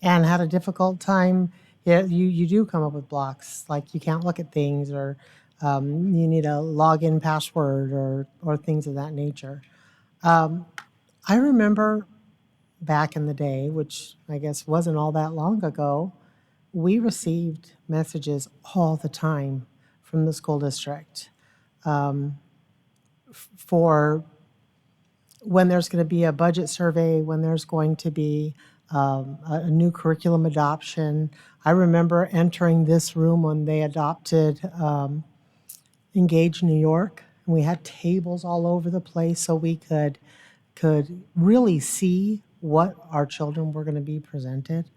Speaker 11: had a difficult time. Yeah, you do come up with blocks, like you can't look at things, or you need a login password, or things of that nature. I remember back in the day, which I guess wasn't all that long ago, we received messages all the time from the school district for when there's going to be a budget survey, when there's going to be a new curriculum adoption. I remember entering this room when they adopted Engage New York. And we had tables all over the place so we could really see what our children were going to be presented.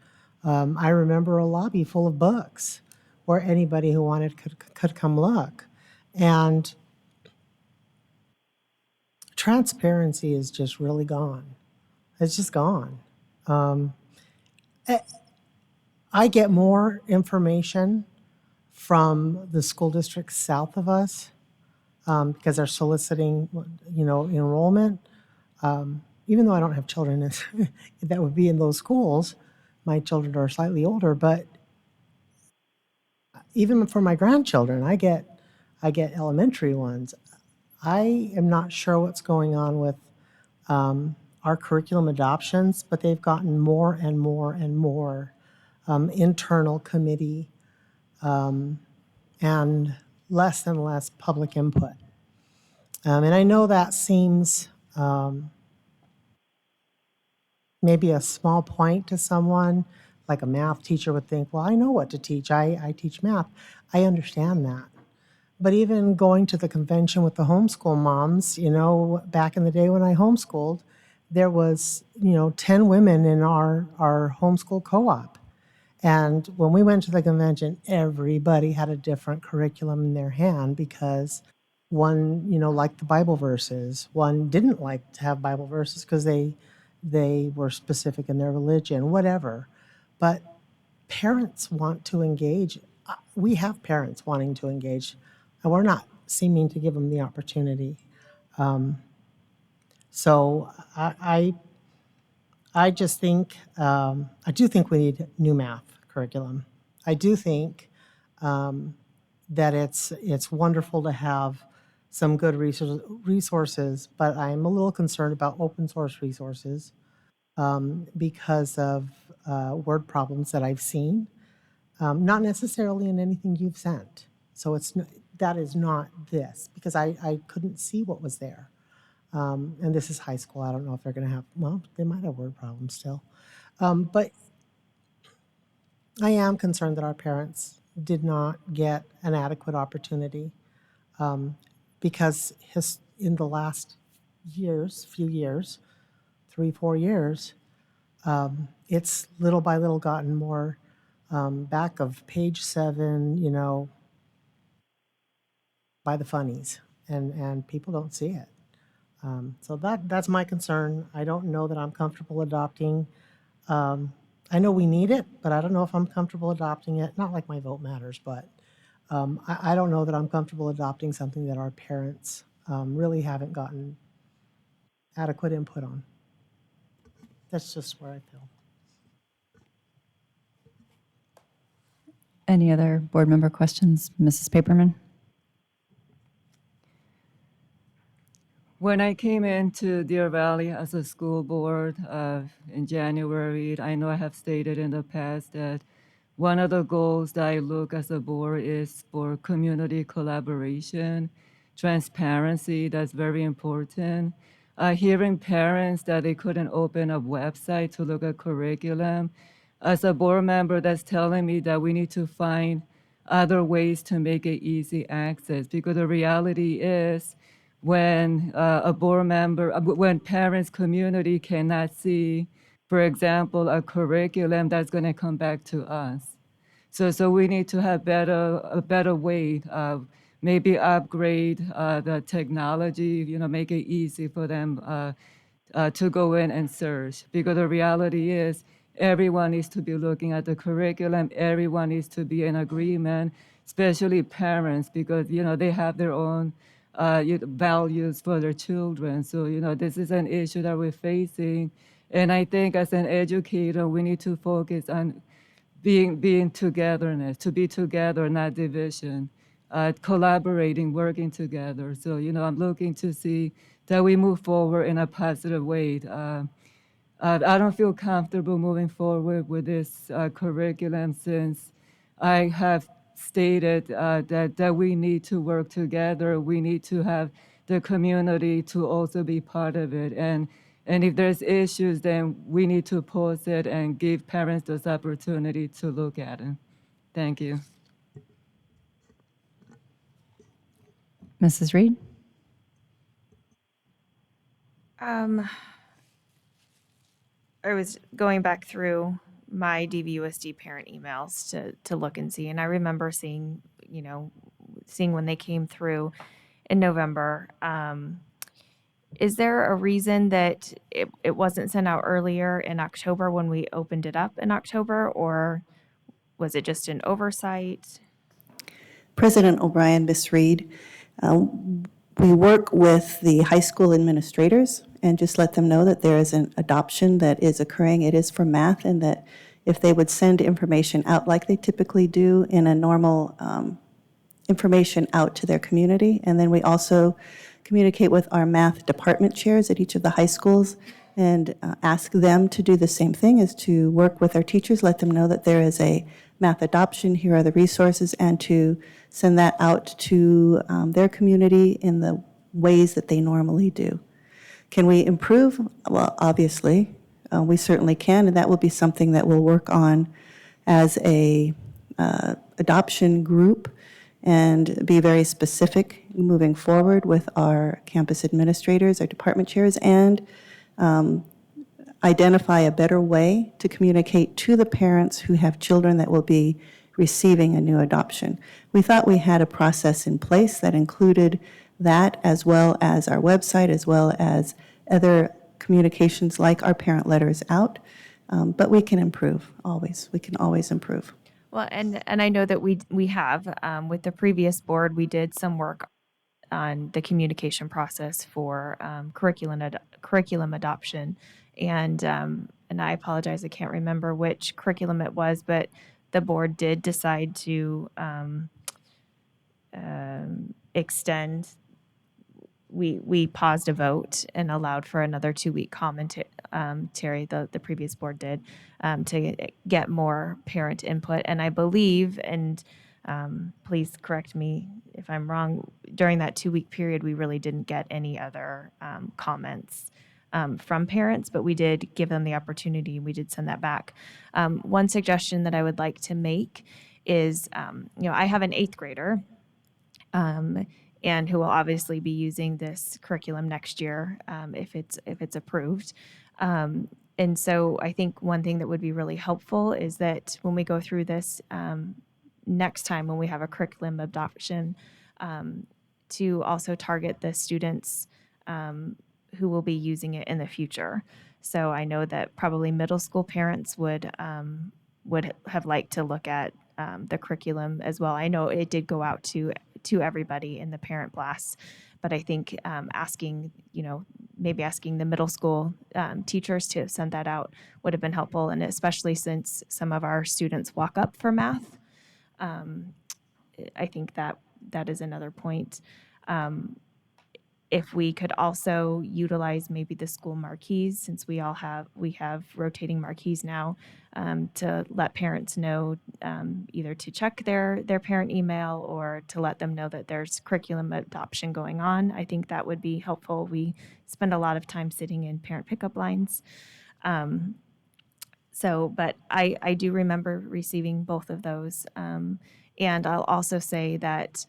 Speaker 11: I remember a lobby full of books where anybody who wanted could come look. And transparency is just really gone. It's just gone. I get more information from the school districts south of us because they're soliciting, enrollment. Even though I don't have children that would be in those schools, my children are slightly older. But even for my grandchildren, I get elementary ones. I am not sure what's going on with our curriculum adoptions, but they've gotten more and more and more internal committee and less and less public input. And I know that seems maybe a small point to someone, like a math teacher would think, well, I know what to teach. I teach math. I understand that. But even going to the convention with the homeschool moms, back in the day when I homeschooled, there was, 10 women in our homeschool co-op. And when we went to the convention, everybody had a different curriculum in their hand because one, liked the Bible verses. One didn't like to have Bible verses because they were specific in their religion, whatever. But parents want to engage. We have parents wanting to engage, and we're not seeming to give them the opportunity. So I just think, I do think we need new math curriculum. I do think that it's wonderful to have some good resources, but I'm a little concerned about open source resources because of word problems that I've seen, not necessarily in anything you've sent. So that is not this, because I couldn't see what was there. And this is high school. I don't know if they're going to have, well, they might have word problems still. But I am concerned that our parents did not get an adequate opportunity because in the last few years, 3-4 years, it's little by little gotten more back of page 7, by the funnies, and people don't see it. So that's my concern. I don't know that I'm comfortable adopting. I know we need it, but I don't know if I'm comfortable adopting it. Not like my vote matters, but I don't know that I'm comfortable adopting something that our parents really haven't gotten adequate input on. That's just where I feel.
Speaker 4: Any other board member questions? Mrs. Paperman?
Speaker 9: When I came into Deer Valley as a school board in January, I know I have stated in the past that one of the goals that I look as a board is for community collaboration, transparency, that's very important. Hearing parents that they couldn't open a website to look at curriculum. As a board member, that's telling me that we need to find other ways to make it easy access. Because the reality is, when a board member, when parents community cannot see, for example, a curriculum, that's going to come back to us. So we need to have a better way, maybe upgrade the technology, make it easy for them to go in and search. Because the reality is, everyone needs to be looking at the curriculum. Everyone needs to be in agreement, especially parents, because they have their own values for their children. So this is an issue that we're facing, and I think as an educator, we need to focus on being togetherness, to be together, not division, collaborating, working together. So, I'm looking to see that we move forward in a positive way. I don't feel comfortable moving forward with this curriculum since I have stated that we need to work together. We need to have the community to also be part of it. And if there's issues, then we need to pause it and give parents this opportunity to look at it. Thank you.
Speaker 4: Mrs. Reed?
Speaker 10: I was going back through my DVUSD parent emails to look and see, and I remember seeing when they came through in November. Is there a reason that it wasn't sent out earlier in October when we opened it up in October, or was it just an oversight?
Speaker 17: President O'Brien, Ms. Reed, we work with the high school administrators and just let them know that there is an adoption that is occurring. It is for math, and that if they would send information out like they typically do in a normal information out to their community. And then we also communicate with our math department chairs at each of the high schools and ask them to do the same thing, is to work with our teachers, let them know that there is a math adoption, here are the resources, and to send that out to their community in the ways that they normally do. Can we improve? Well, obviously, we certainly can, and that will be something that we'll work on as a adoption group and be very specific moving forward with our campus administrators, our department chairs, and identify a better way to communicate to the parents who have children that will be receiving a new adoption. We thought we had a process in place that included that, as well as our website, as well as other communications like our parent letters out, but we can improve, always. We can always improve.
Speaker 10: Well, and I know that we have with the previous board, we did some work on the communication process for curriculum adoption, and I apologize, I can't remember which curriculum it was, but the board did decide to extend. We paused a vote and allowed for another 2-week commentary. The previous board did to get more parent input, and I believe, and please correct me if I'm wrong, during that 2-week period, we really didn't get any other comments from parents, but we did give them the opportunity. We did send that back. One suggestion that I would like to make is, I have an 8th grader, and who will obviously be using this curriculum next year if it's approved. And so I think one thing that would be really helpful is that when we go through this next time, when we have a curriculum adoption, to also target the students who will be using it in the future. So I know that probably middle school parents would have liked to look at the curriculum as well. I know it did go out to everybody in the parent blast, but I think maybe asking the middle school teachers to send that out would have been helpful, and especially since some of our students walk up for math. I think that is another point. If we could also utilize maybe the school marquees, since we have rotating marquees now, to let parents know either to check their parent email or to let them know that there's curriculum adoption going on. I think that would be helpful. We spend a lot of time sitting in parent pickup lines. But I do remember receiving both of those. And I'll also say that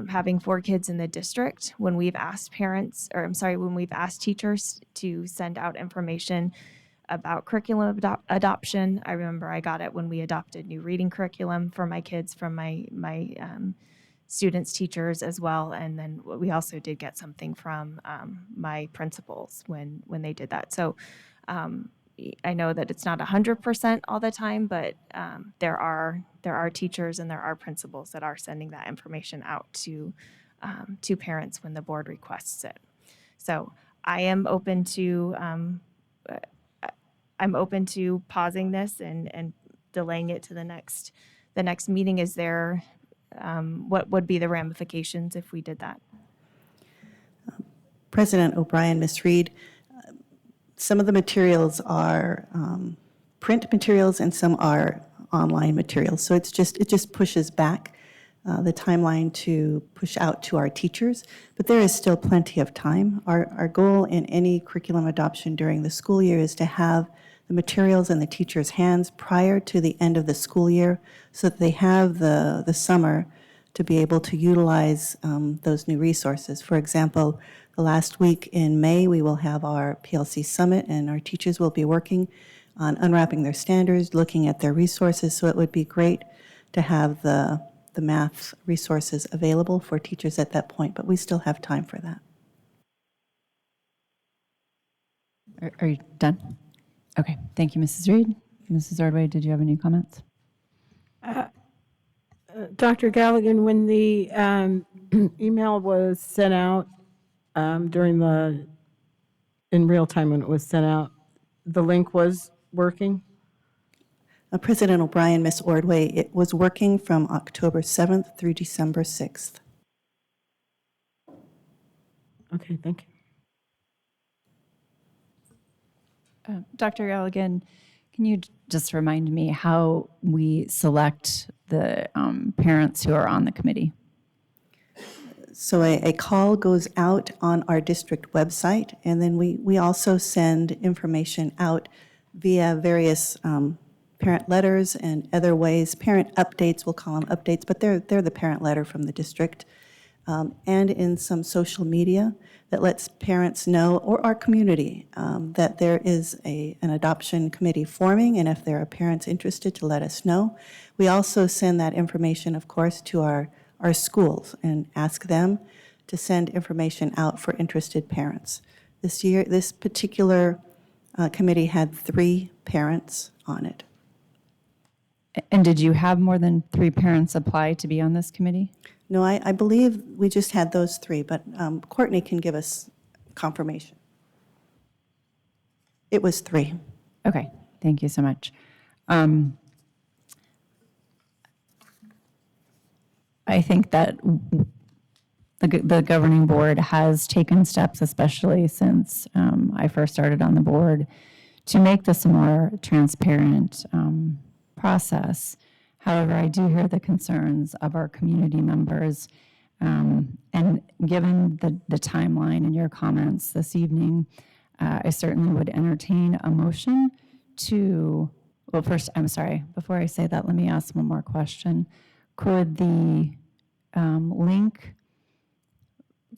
Speaker 10: having 4 kids in the district, when we've asked when we've asked teachers to send out information about curriculum adoption, I remember I got it when we adopted new reading curriculum for my kids from my students' teachers as well. And then we also did get something from my principals when they did that. So I know that it's not 100% all the time, but there are teachers and there are principals that are sending that information out to parents when the board requests it. So I am open to pausing this and delaying it to the next meeting. Is there what would be the ramifications if we did that?
Speaker 17: President O'Brien, Ms. Reed, some of the materials are print materials and some are online materials. So it just pushes back the timeline to push out to our teachers, but there is still plenty of time. Our goal in any curriculum adoption during the school year is to have the materials in the teachers' hands prior to the end of the school year so that they have the summer to be able to utilize those new resources. For example, the last week in May, we will have our PLC Summit, and our teachers will be working on unwrapping their standards, looking at their resources, so it would be great to have the math resources available for teachers at that point, but we still have time for that.
Speaker 4: Are you done? Okay, thank you, Mrs. Reed. Mrs. Ordway, did you have any comments?
Speaker 5: Dr. Galligan, when the email was sent out in real time when it was sent out, the link was working?
Speaker 17: President O'Brien, Ms. Ordway, it was working from October 7th through December 6th.
Speaker 5: Okay, thank you.
Speaker 4: Dr. Galligan, can you just remind me how we select the parents who are on the committee?
Speaker 17: So a call goes out on our district website, and then we also send information out via various parent letters and other ways. Parent updates, we'll call them updates, but they're the parent letter from the district. And in some social media that lets parents know, or our community, that there is an adoption committee forming, and if there are parents interested, to let us know. We also send that information, of course, to our schools and ask them to send information out for interested parents. This particular committee had 3 parents on it.
Speaker 4: And did you have more than 3 parents apply to be on this committee?
Speaker 17: No, I believe we just had those 3, but Courtney can give us confirmation. It was 3.
Speaker 4: Okay, thank you so much. I think that the governing board has taken steps, especially since I first started on the board, to make this a more transparent process. However, I do hear the concerns of our community members, and given the timeline in your comments this evening, I certainly would entertain a motion to, well, first, I'm sorry, before I say that, let me ask one more question. Could the link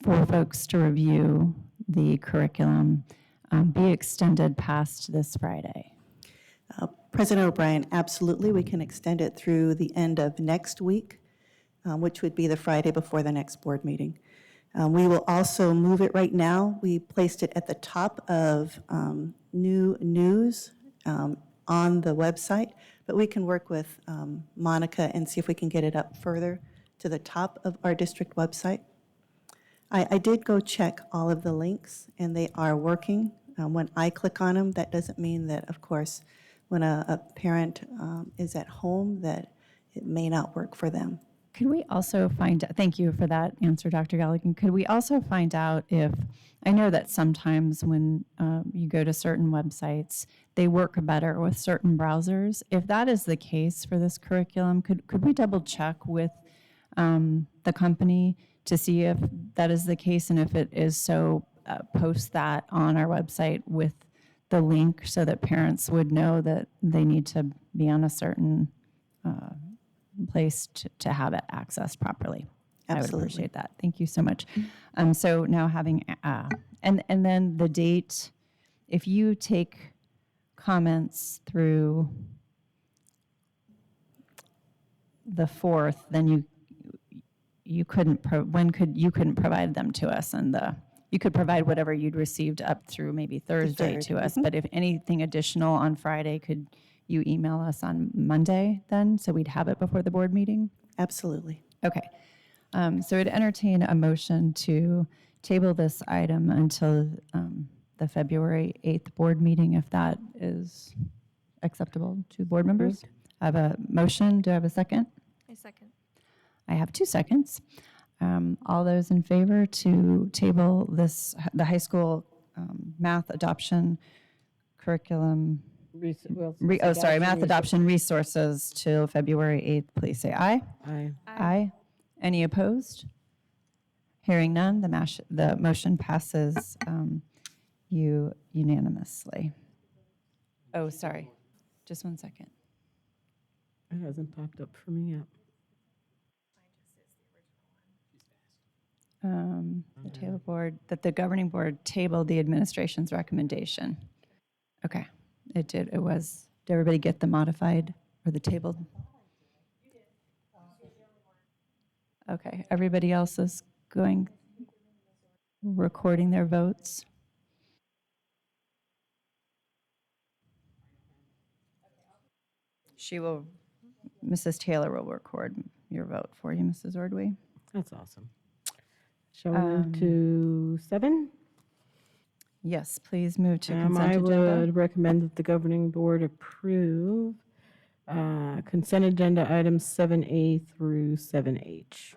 Speaker 4: for folks to review the curriculum be extended past this Friday?
Speaker 17: President O'Brien, absolutely. We can extend it through the end of next week, which would be the Friday before the next board meeting. We will also move it right now. We placed it at the top of new news on the website, but we can work with Monica and see if we can get it up further to the top of our district website. I did go check all of the links, and they are working. When I click on them, that doesn't mean that, of course, when a parent is at home, that it may not work for them.
Speaker 4: Could we also thank you for that answer, Dr. Galligan. Could we also find out if, I know that sometimes when you go to certain websites, they work better with certain browsers. If that is the case for this curriculum, could we double check with the company to see if that is the case, and if it is so, post that on our website with the link so that parents would know that they need to be on a certain place to have it accessed properly. I would
Speaker 17: Absolutely.
Speaker 4: appreciate that. Thank you so much. So now having, and then the date, if you take comments through the 4th, then you couldn't, you couldn't provide them to us, and you could provide whatever you'd received up through maybe Thursday
Speaker 17: third,
Speaker 4: to us, but if anything additional on Friday, could you email us on Monday then, so we'd have it before the board meeting?
Speaker 17: Absolutely.
Speaker 4: Okay. So I'd entertain a motion to table this item until the February 8th board meeting, if that is acceptable to board members. I have a motion. Do I have a second?
Speaker 10: I second.
Speaker 4: I have 2 seconds. All those in favor to table the high school math adoption curriculum, math adoption resources till February 8th, please say aye.
Speaker 5: Aye.
Speaker 4: Aye. Any opposed? Hearing none, the motion passes unanimously. Oh, sorry. Just 1 second.
Speaker 5: It hasn't popped up for me yet.
Speaker 4: The table board, that the governing board tabled the administration's recommendation. Okay, it did. It was, did everybody get the modified or the tabled? Okay, everybody else is recording their votes. Mrs. Taylor will record your vote for you, Mrs. Ordway.
Speaker 5: That's awesome. Shall we move to 7?
Speaker 4: Yes, please move to consent
Speaker 5: I
Speaker 4: agenda.
Speaker 5: would recommend that the governing board approve consent agenda items 7A through 7H.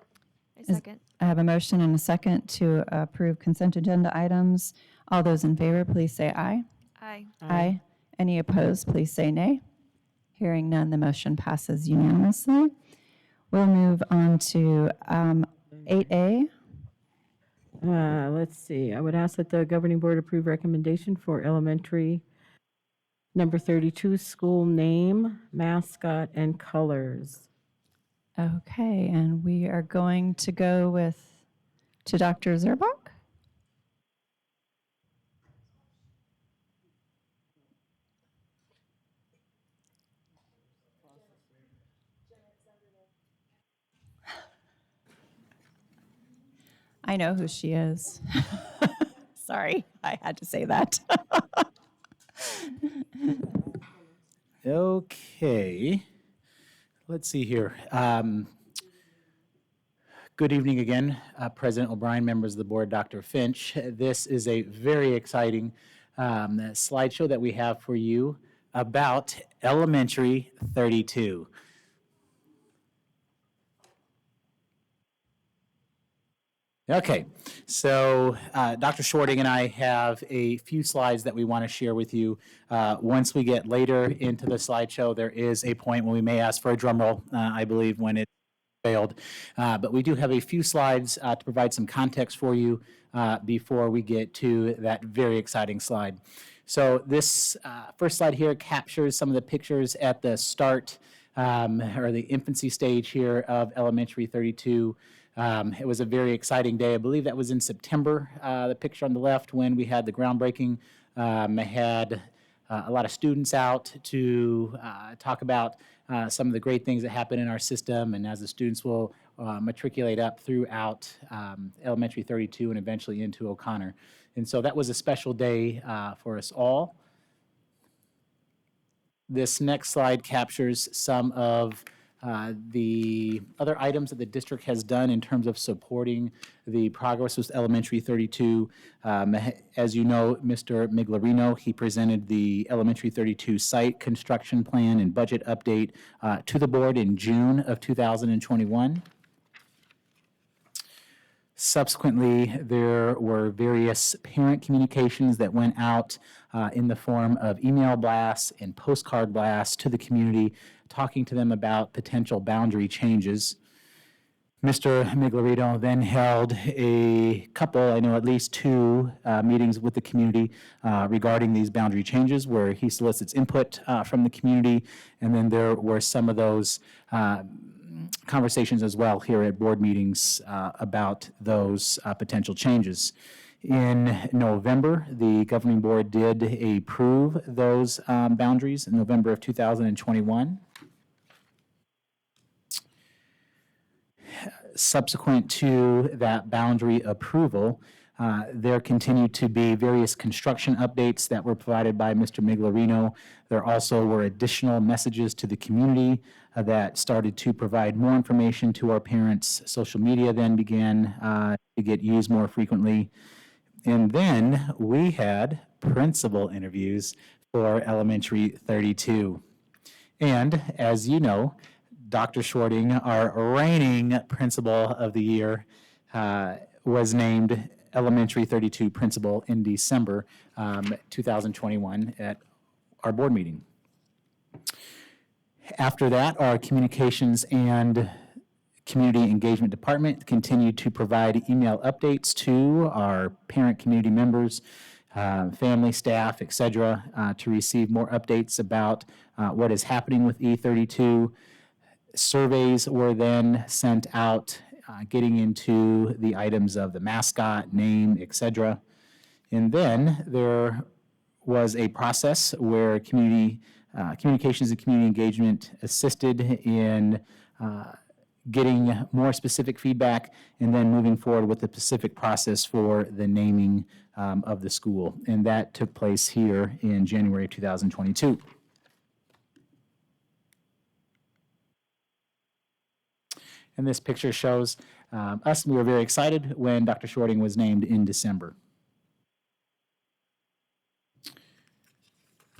Speaker 10: I second.
Speaker 4: I have a motion and a second to approve consent agenda items. All those in favor, please say aye.
Speaker 10: Aye.
Speaker 4: Aye. Any opposed, please say nay. Hearing none, the motion passes unanimously. We'll move on to 8A.
Speaker 5: Let's see. I would ask that the governing board approve recommendation for elementary number 32, school name, mascot, and colors.
Speaker 4: Okay, and we are going to go to Dr. Zerbach. I know who she is. Sorry, I had to say that.
Speaker 3: Okay, let's see here. Good evening again, President O'Brien, members of the board, Dr. Finch. This is a very exciting slideshow that we have for you about Elementary 32. Okay, so Dr. Shorting and I have a few slides that we want to share with you. Once we get later into the slideshow, there is a point when we may ask for a drum roll, I believe, when it failed. But we do have a few slides to provide some context for you before we get to that very exciting slide. So this first slide here captures some of the pictures at the start or the infancy stage here of Elementary 32. It was a very exciting day. I believe that was in September, the picture on the left, when we had the groundbreaking. I had a lot of students out to talk about some of the great things that happen in our system, and as the students will matriculate up throughout Elementary 32 and eventually into O'Connor. And so that was a special day for us all. This next slide captures some of the other items that the district has done in terms of supporting the progress with Elementary 32. As you know, Mr. Miglarino, he presented the Elementary 32 site construction plan and budget update to the board in June of 2021. Subsequently, there were various parent communications that went out in the form of email blasts and postcard blasts to the community, talking to them about potential boundary changes. Mr. Miglarino then held a couple, I know at least 2 meetings with the community regarding these boundary changes, where he solicits input from the community, and then there were some of those conversations as well here at board meetings about those potential changes. In November, the governing board did approve those boundaries in November of 2021. Subsequent to that boundary approval, there continued to be various construction updates that were provided by Mr. Miglarino. There also were additional messages to the community that started to provide more information to our parents. Social media then began to get used more frequently. And then we had principal interviews for Elementary 32. And as you know, Dr. Schwarting, our reigning principal of the year, was named Elementary 32 principal in December 2021 at our board meeting. After that, our communications and community engagement department continued to provide email updates to our parent community members, family, staff, etc., to receive more updates about what is happening with E32. Surveys were then sent out, getting into the items of the mascot, name, etc. And then there was a process where communications and community engagement assisted in getting more specific feedback and then moving forward with the specific process for the naming of the school. And that took place here in January of 2022. And this picture shows us. We were very excited when Dr. Schwarting was named in December.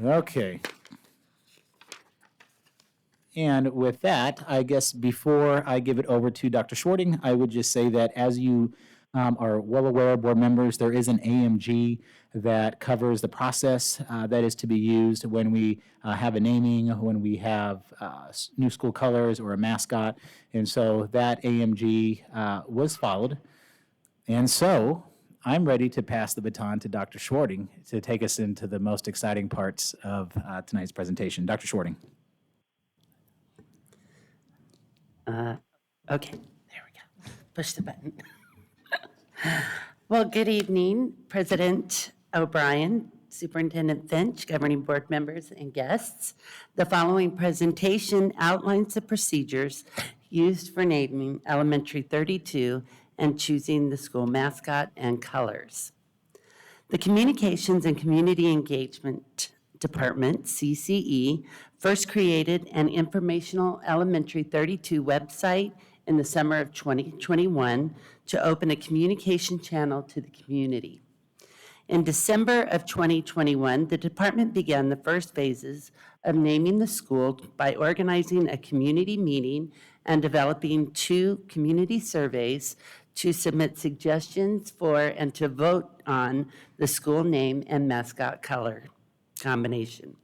Speaker 3: Okay. And with that, I guess before I give it over to Dr. Schwarting, I would just say that as you are well aware, board members, there is an AMG that covers the process that is to be used when we have a naming, when we have new school colors or a mascot. And so that AMG was followed. And so I'm ready to pass the baton to Dr. Schwarting to take us into the most exciting parts of tonight's presentation. Dr. Schwarting.
Speaker 18: Okay, there we go. Push the button. Well, good evening, President O'Brien, Superintendent Finch, governing board members, and guests. The following presentation outlines the procedures used for naming Elementary 32 and choosing the school mascot and colors. The Communications and Community Engagement Department, CCE, first created an informational Elementary 32 website in the summer of 2021 to open a communication channel to the community. In December of 2021, the department began the first phases of naming the school by organizing a community meeting and developing 2 community surveys to submit suggestions for and to vote on the school name and mascot color combination.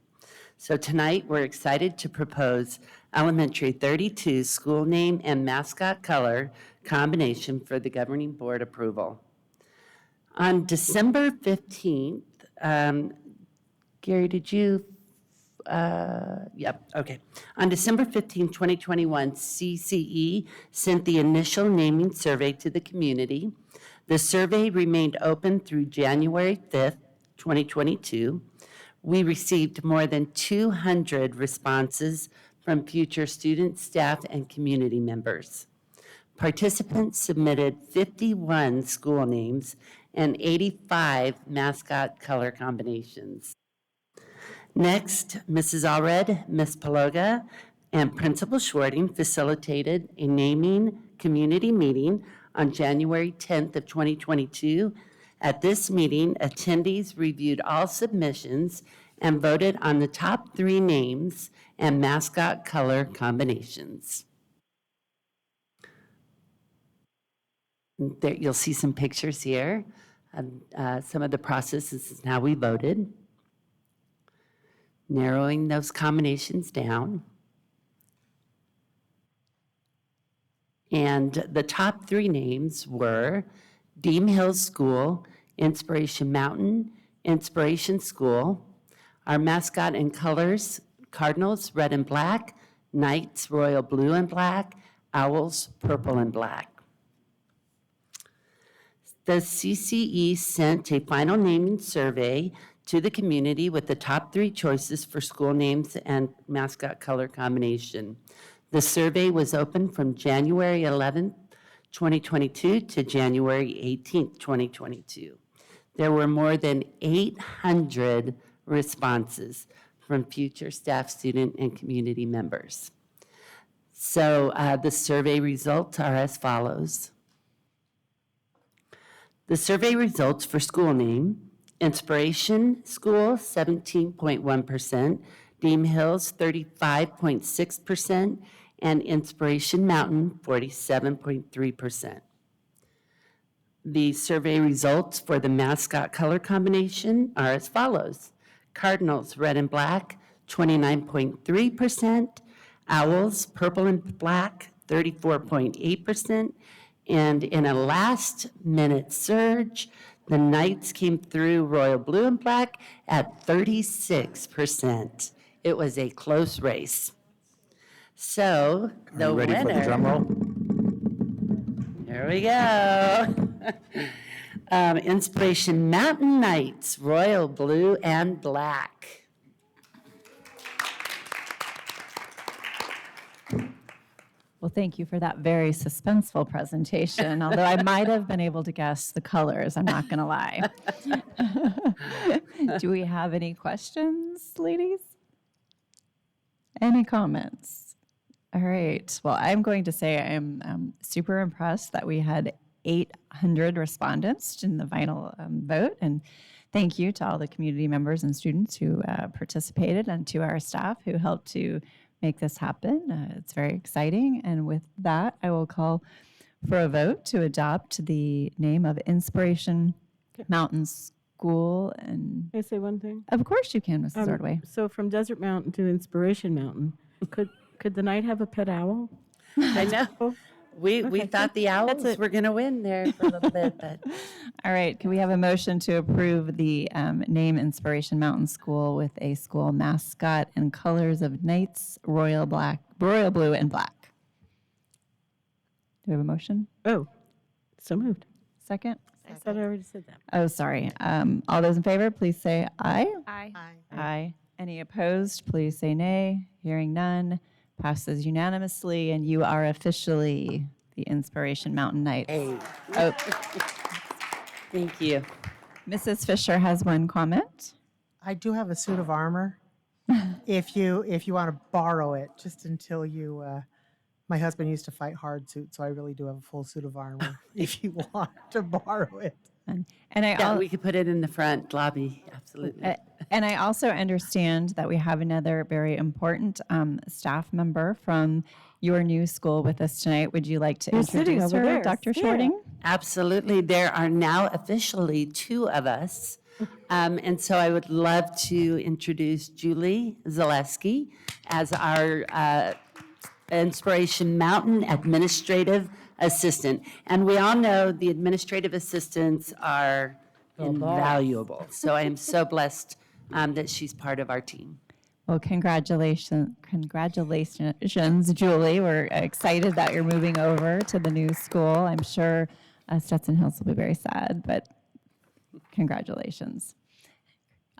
Speaker 18: So tonight, we're excited to propose Elementary 32 school name and mascot color combination for the governing board approval. On December 15th, Gary, did you, yep, okay. On December 15, 2021, CCE sent the initial naming survey to the community. The survey remained open through January 5th, 2022. We received more than 200 responses from future students, staff, and community members. Participants submitted 51 school names and 85 mascot color combinations. Next, Mrs. Allred, Ms. Paloga, and Principal Schwarting facilitated a naming community meeting on January 10th of 2022. At this meeting, attendees reviewed all submissions and voted on the top 3 names and mascot color combinations. There, you'll see some pictures here of some of the processes and how we voted, narrowing those combinations down. And the top 3 names were Dean Hills School, Inspiration Mountain, Inspiration School. Our mascot and colors, Cardinals, red and black, Knights, royal blue and black, owls, purple and black. The CCE sent a final naming survey to the community with the top 3 choices for school names and mascot color combination. The survey was open from January 11th, 2022 to January 18th, 2022. There were more than 800 responses from future staff, student, and community members. So the survey results are as follows. The survey results for school name: Inspiration School, 17.1%, Dean Hills, 35.6%, and Inspiration Mountain, 47.3%. The survey results for the mascot color combination are as follows. Cardinals, red and black, 29.3%, owls, purple and black, 34.8%, and in a last-minute surge, the Knights came through royal blue and black at 36%. It was a close race. So
Speaker 3: Are
Speaker 18: the
Speaker 3: you ready for the drum roll?
Speaker 18: Here we go. Inspiration Mountain Knights, royal blue and black.
Speaker 4: Well, thank you for that very suspenseful presentation, although I might have been able to guess the colors, I'm not going to lie. Do we have any questions, ladies? Any comments? All right. Well, I'm going to say I'm super impressed that we had 800 respondents in the final vote, and thank you to all the community members and students who participated, and to our staff who helped to make this happen. It's very exciting. And with that, I will call for a vote to adopt the name of Inspiration Mountain School. And
Speaker 5: Can I say one thing?
Speaker 4: of course you can, Mrs. Ordway.
Speaker 5: So from Desert Mountain to Inspiration Mountain, could the Knight have a pet owl?
Speaker 18: I know. We thought the owls were going to win there for a little bit, but
Speaker 4: All right, can we have a motion to approve the name Inspiration Mountain School with a school mascot and colors of Knights, royal blue, and black? Do we have a motion?
Speaker 5: Oh, so moved.
Speaker 4: Second?
Speaker 5: I thought I already said that.
Speaker 4: Oh, sorry. All those in favor, please say aye.
Speaker 10: Aye.
Speaker 4: Aye. Any opposed, please say nay. Hearing none, passes unanimously, and you are officially the Inspiration Mountain Knights.
Speaker 18: hey,
Speaker 4: Oh,
Speaker 18: thank you.
Speaker 4: Mrs. Fisher has one comment.
Speaker 11: I do have a suit of armor. If you want to borrow it, just until you, my husband used to fight hard suits, so I really do have a full suit of armor. If you want to borrow it.
Speaker 4: And
Speaker 18: Yeah, we could put it in the front lobby, absolutely.
Speaker 4: And I also understand that we have another very important staff member from your new school with us tonight. Would you like to
Speaker 5: You're sitting
Speaker 4: introduce
Speaker 5: over
Speaker 4: her,
Speaker 5: there.
Speaker 4: Dr.
Speaker 5: Yeah.
Speaker 4: Shorting?
Speaker 18: Absolutely. There are now officially 2 of us. And so I would love to introduce Julie Zaleski as our Inspiration Mountain Administrative Assistant. And we all know the administrative assistants are invaluable. So I am so blessed that she's part of our team.
Speaker 4: Well, congratulations, Julie. We're excited that you're moving over to the new school. I'm sure Stetson Hills will be very sad, but congratulations.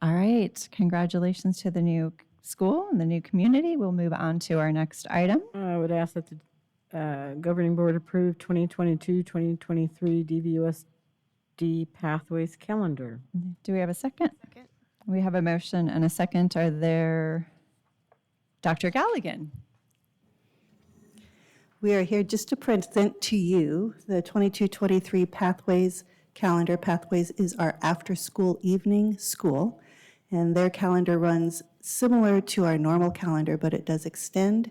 Speaker 4: All right, congratulations to the new school and the new community. We'll move on to our next item.
Speaker 5: I would ask that the governing board approve 2022-2023 DVUSD pathways calendar.
Speaker 4: Do we have a second? Second. We have a motion and a second. Are there, Dr. Galligan?
Speaker 17: We are here just to present to you the 22-23 Pathways calendar. Pathways is our after-school evening school, and their calendar runs similar to our normal calendar, but it does extend,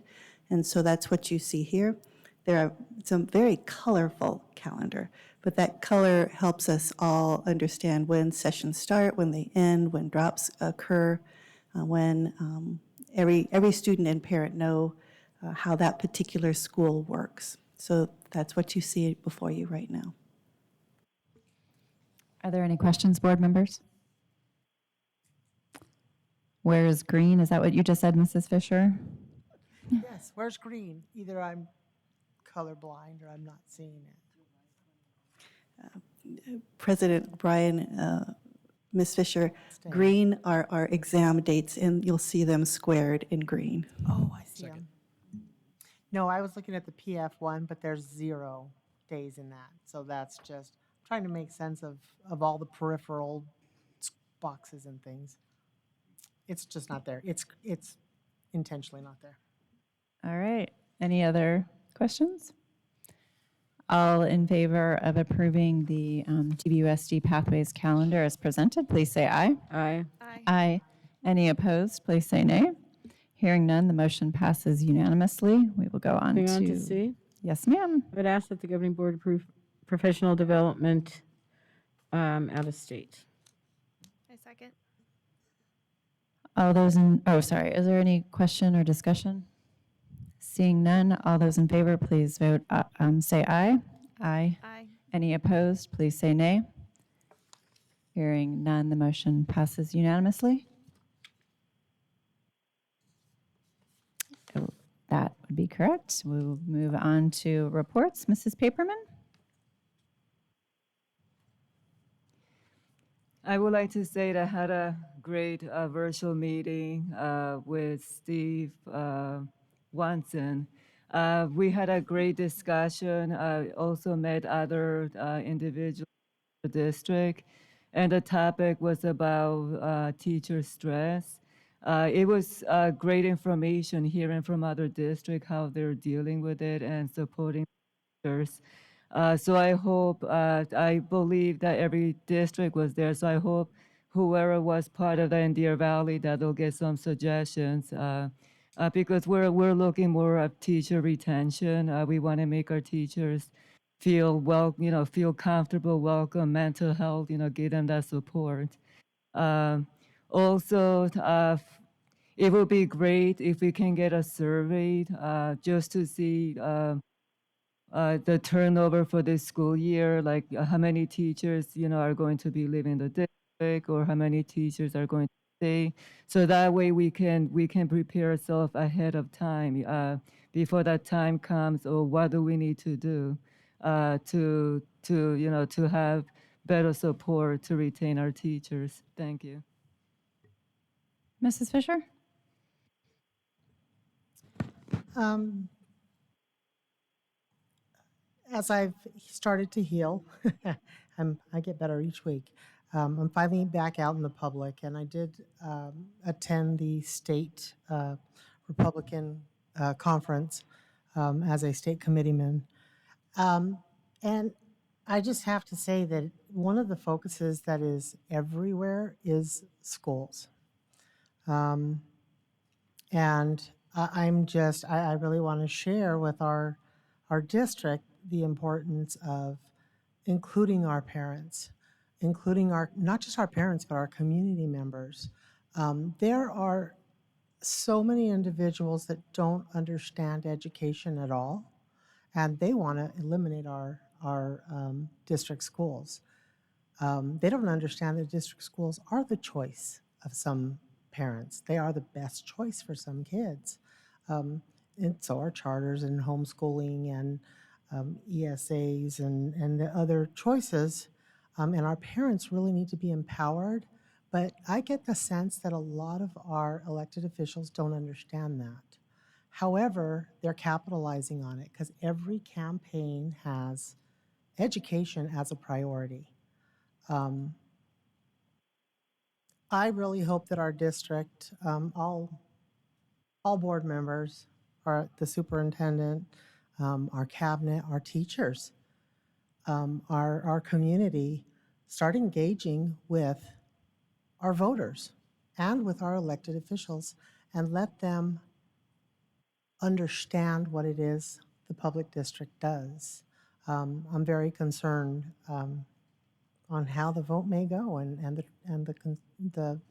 Speaker 17: and so that's what you see here. There are some very colorful calendar, but that color helps us all understand when sessions start, when they end, when drops occur, when every student and parent know how that particular school works. So that's what you see before you right now.
Speaker 4: Are there any questions, board members? Where's green? Is that what you just said, Mrs. Fisher?
Speaker 11: Yes, where's green? Either I'm colorblind or I'm not seeing it.
Speaker 17: President O'Brien, Ms. Fisher,
Speaker 11: Staying.
Speaker 17: green are our exam dates, and you'll see them squared in green.
Speaker 11: Oh, I see them. No, I was looking at the PF one, but there's 0 days in that. So that's just trying to make sense of all the peripheral boxes and things. It's just not there. It's intentionally not there.
Speaker 4: All right. Any other questions? All in favor of approving the DVUSD Pathways Calendar as presented, please say aye.
Speaker 5: Aye.
Speaker 4: Aye. Any opposed, please say nay. Hearing none, the motion passes unanimously. We will go on
Speaker 5: Moving on
Speaker 4: to
Speaker 5: to C.
Speaker 4: Yes, ma'am.
Speaker 5: I would ask that the governing board approve professional development out of state.
Speaker 10: I second.
Speaker 4: All those in, oh, sorry, is there any question or discussion? Seeing none, all those in favor, please vote, say aye. Aye.
Speaker 10: Aye.
Speaker 4: Any opposed, please say nay. Hearing none, the motion passes unanimously. Oh, that would be correct. We'll move on to reports. Mrs. Paperman?
Speaker 9: I would like to say that I had a great virtual meeting with Steve Watson. We had a great discussion. I also met other individuals in the district, and the topic was about teacher stress. It was great information hearing from other districts how they're dealing with it and supporting teachers. So I hope, I believe that every district was there, so I hope whoever was part of that in Deer Valley, that they'll get some suggestions, because we're looking more at teacher retention. We want to make our teachers feel feel comfortable, welcome, mental health, give them that support. Also, it would be great if we can get a survey just to see the turnover for this school year, like how many teachers, are going to be leaving the district, or how many teachers are going to stay. So that way we can prepare ourselves ahead of time before that time comes, or what do we need to do to have better support to retain our teachers. Thank you.
Speaker 4: Mrs. Fisher?
Speaker 11: As I've started to heal, I get better each week. I'm finally back out in the public, and I did attend the state Republican conference as a state committeeman. And I just have to say that one of the focuses that is everywhere is schools. And I really want to share with our district the importance of including our parents, including not just our parents, but our community members. There are so many individuals that don't understand education at all, and they want to eliminate our district schools. They don't understand that district schools are the choice of some parents. They are the best choice for some kids. And so are charters and homeschooling and ESAs and the other choices. And our parents really need to be empowered. But I get the sense that a lot of our elected officials don't understand that. However, they're capitalizing on it because every campaign has education as a priority. I really hope that our district, all board members, the superintendent, our cabinet, our teachers, our community start engaging with our voters and with our elected officials and let them understand what it is the public district does. I'm very concerned on how the vote may go and the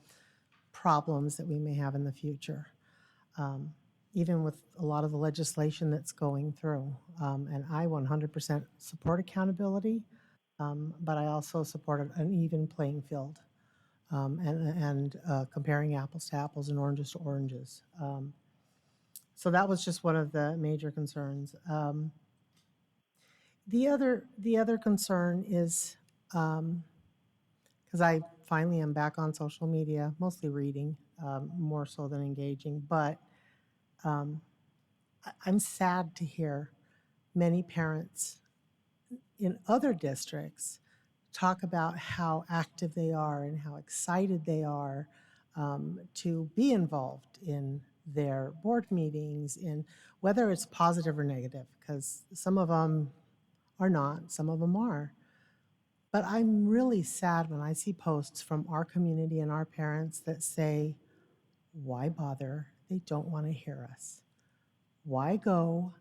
Speaker 11: problems that we may have in the future, even with a lot of the legislation that's going through. And I 100% support accountability, but I also support an even playing field and comparing apples to apples and oranges to oranges. So that was just one of the major concerns. The other concern is, because I finally am back on social media, mostly reading, more so than engaging, but I'm sad to hear many parents in other districts talk about how active they are and how excited they are to be involved in their board meetings, in whether it's positive or negative, because some of them are not, some of them are. But I'm really sad when I see posts from our community and our parents that say, why bother? They don't want to hear us. Why go?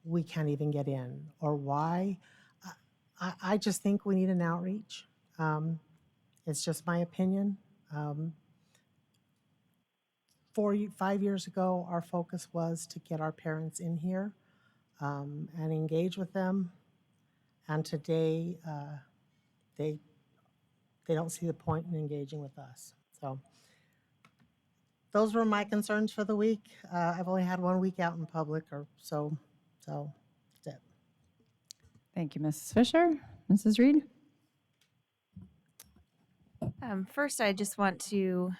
Speaker 11: We can't even get in. Or why? I just think we need an outreach. It's just my opinion. 5 years ago, our focus was to get our parents in here and engage with them. And today, they don't see the point in engaging with us. So those were my concerns for the week. I've only had 1 week out in public, or so that's it.
Speaker 4: Thank you, Mrs. Fisher. Mrs. Reed?
Speaker 10: First, I just want to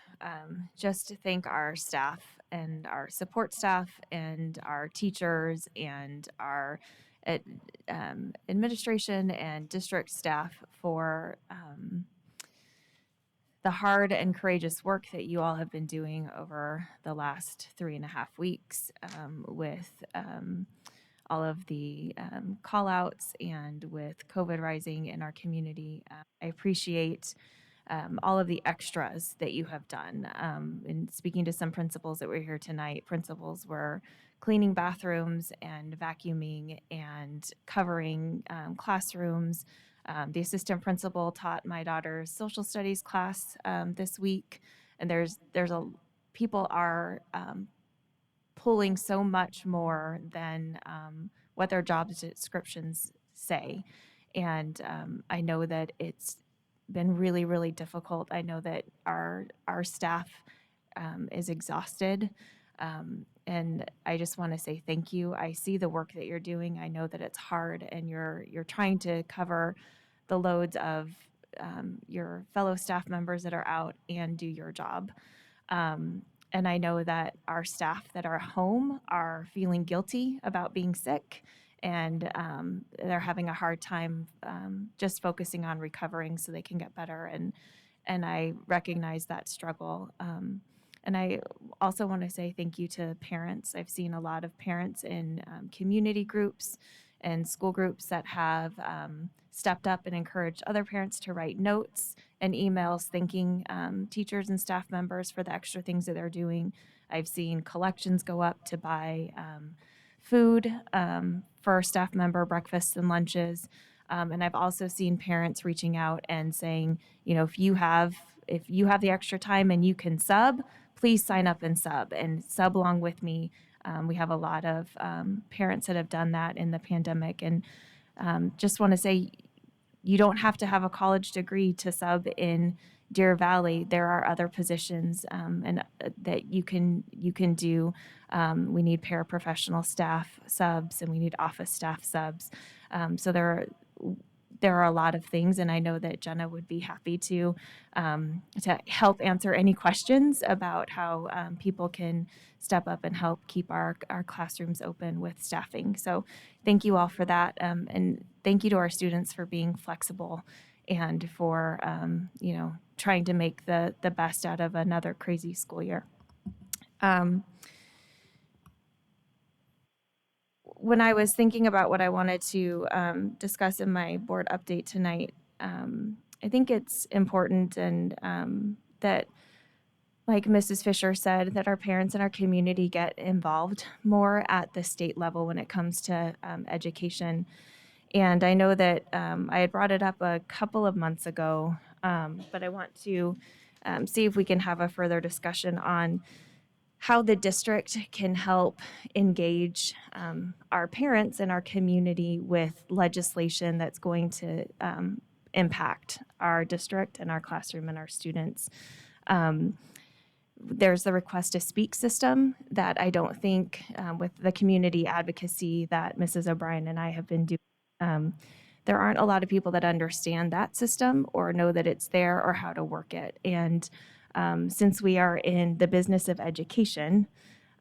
Speaker 10: just thank our staff and our support staff and our teachers and our administration and district staff for the hard and courageous work that you all have been doing over the last 3.5 weeks with all of the call outs and with COVID rising in our community. I appreciate all of the extras that you have done. And speaking to some principals that were here tonight, principals were cleaning bathrooms and vacuuming and covering classrooms. The assistant principal taught my daughter's social studies class this week, and people are pulling so much more than what their job descriptions say. And I know that it's been really, really difficult. I know that our staff is exhausted. And I just want to say thank you. I see the work that you're doing. I know that it's hard, and you're trying to cover the loads of your fellow staff members that are out and do your job. And I know that our staff that are home are feeling guilty about being sick, and they're having a hard time just focusing on recovering so they can get better. And I recognize that struggle. And I also want to say thank you to parents. I've seen a lot of parents in community groups and school groups that have stepped up and encouraged other parents to write notes and emails thanking teachers and staff members for the extra things that they're doing. I've seen collections go up to buy food for staff member breakfasts and lunches. And I've also seen parents reaching out and saying, if you have the extra time and you can sub, please sign up and sub along with me. We have a lot of parents that have done that in the pandemic. And just want to say, you don't have to have a college degree to sub in Deer Valley. There are other positions that you can do. We need paraprofessional staff subs, and we need office staff subs. So there are a lot of things, and I know that Jenna would be happy to help answer any questions about how people can step up and help keep our classrooms open with staffing. So thank you all for that, and thank you to our students for being flexible and for trying to make the best out of another crazy school year. When I was thinking about what I wanted to discuss in my board update tonight, I think it's important and that, like Mrs. Fisher said, that our parents and our community get involved more at the state level when it comes to education. And I know that I had brought it up a couple of months ago, but I want to see if we can have a further discussion on how the district can help engage our parents and our community with legislation that's going to impact our district and our classroom and our students. There's the Request to Speak system that I don't think with the community advocacy that Mrs. O'Brien and I have been doing
Speaker 6: there aren't a lot of people that understand that system or know that it's there or how to work it. And since we are in the business of education,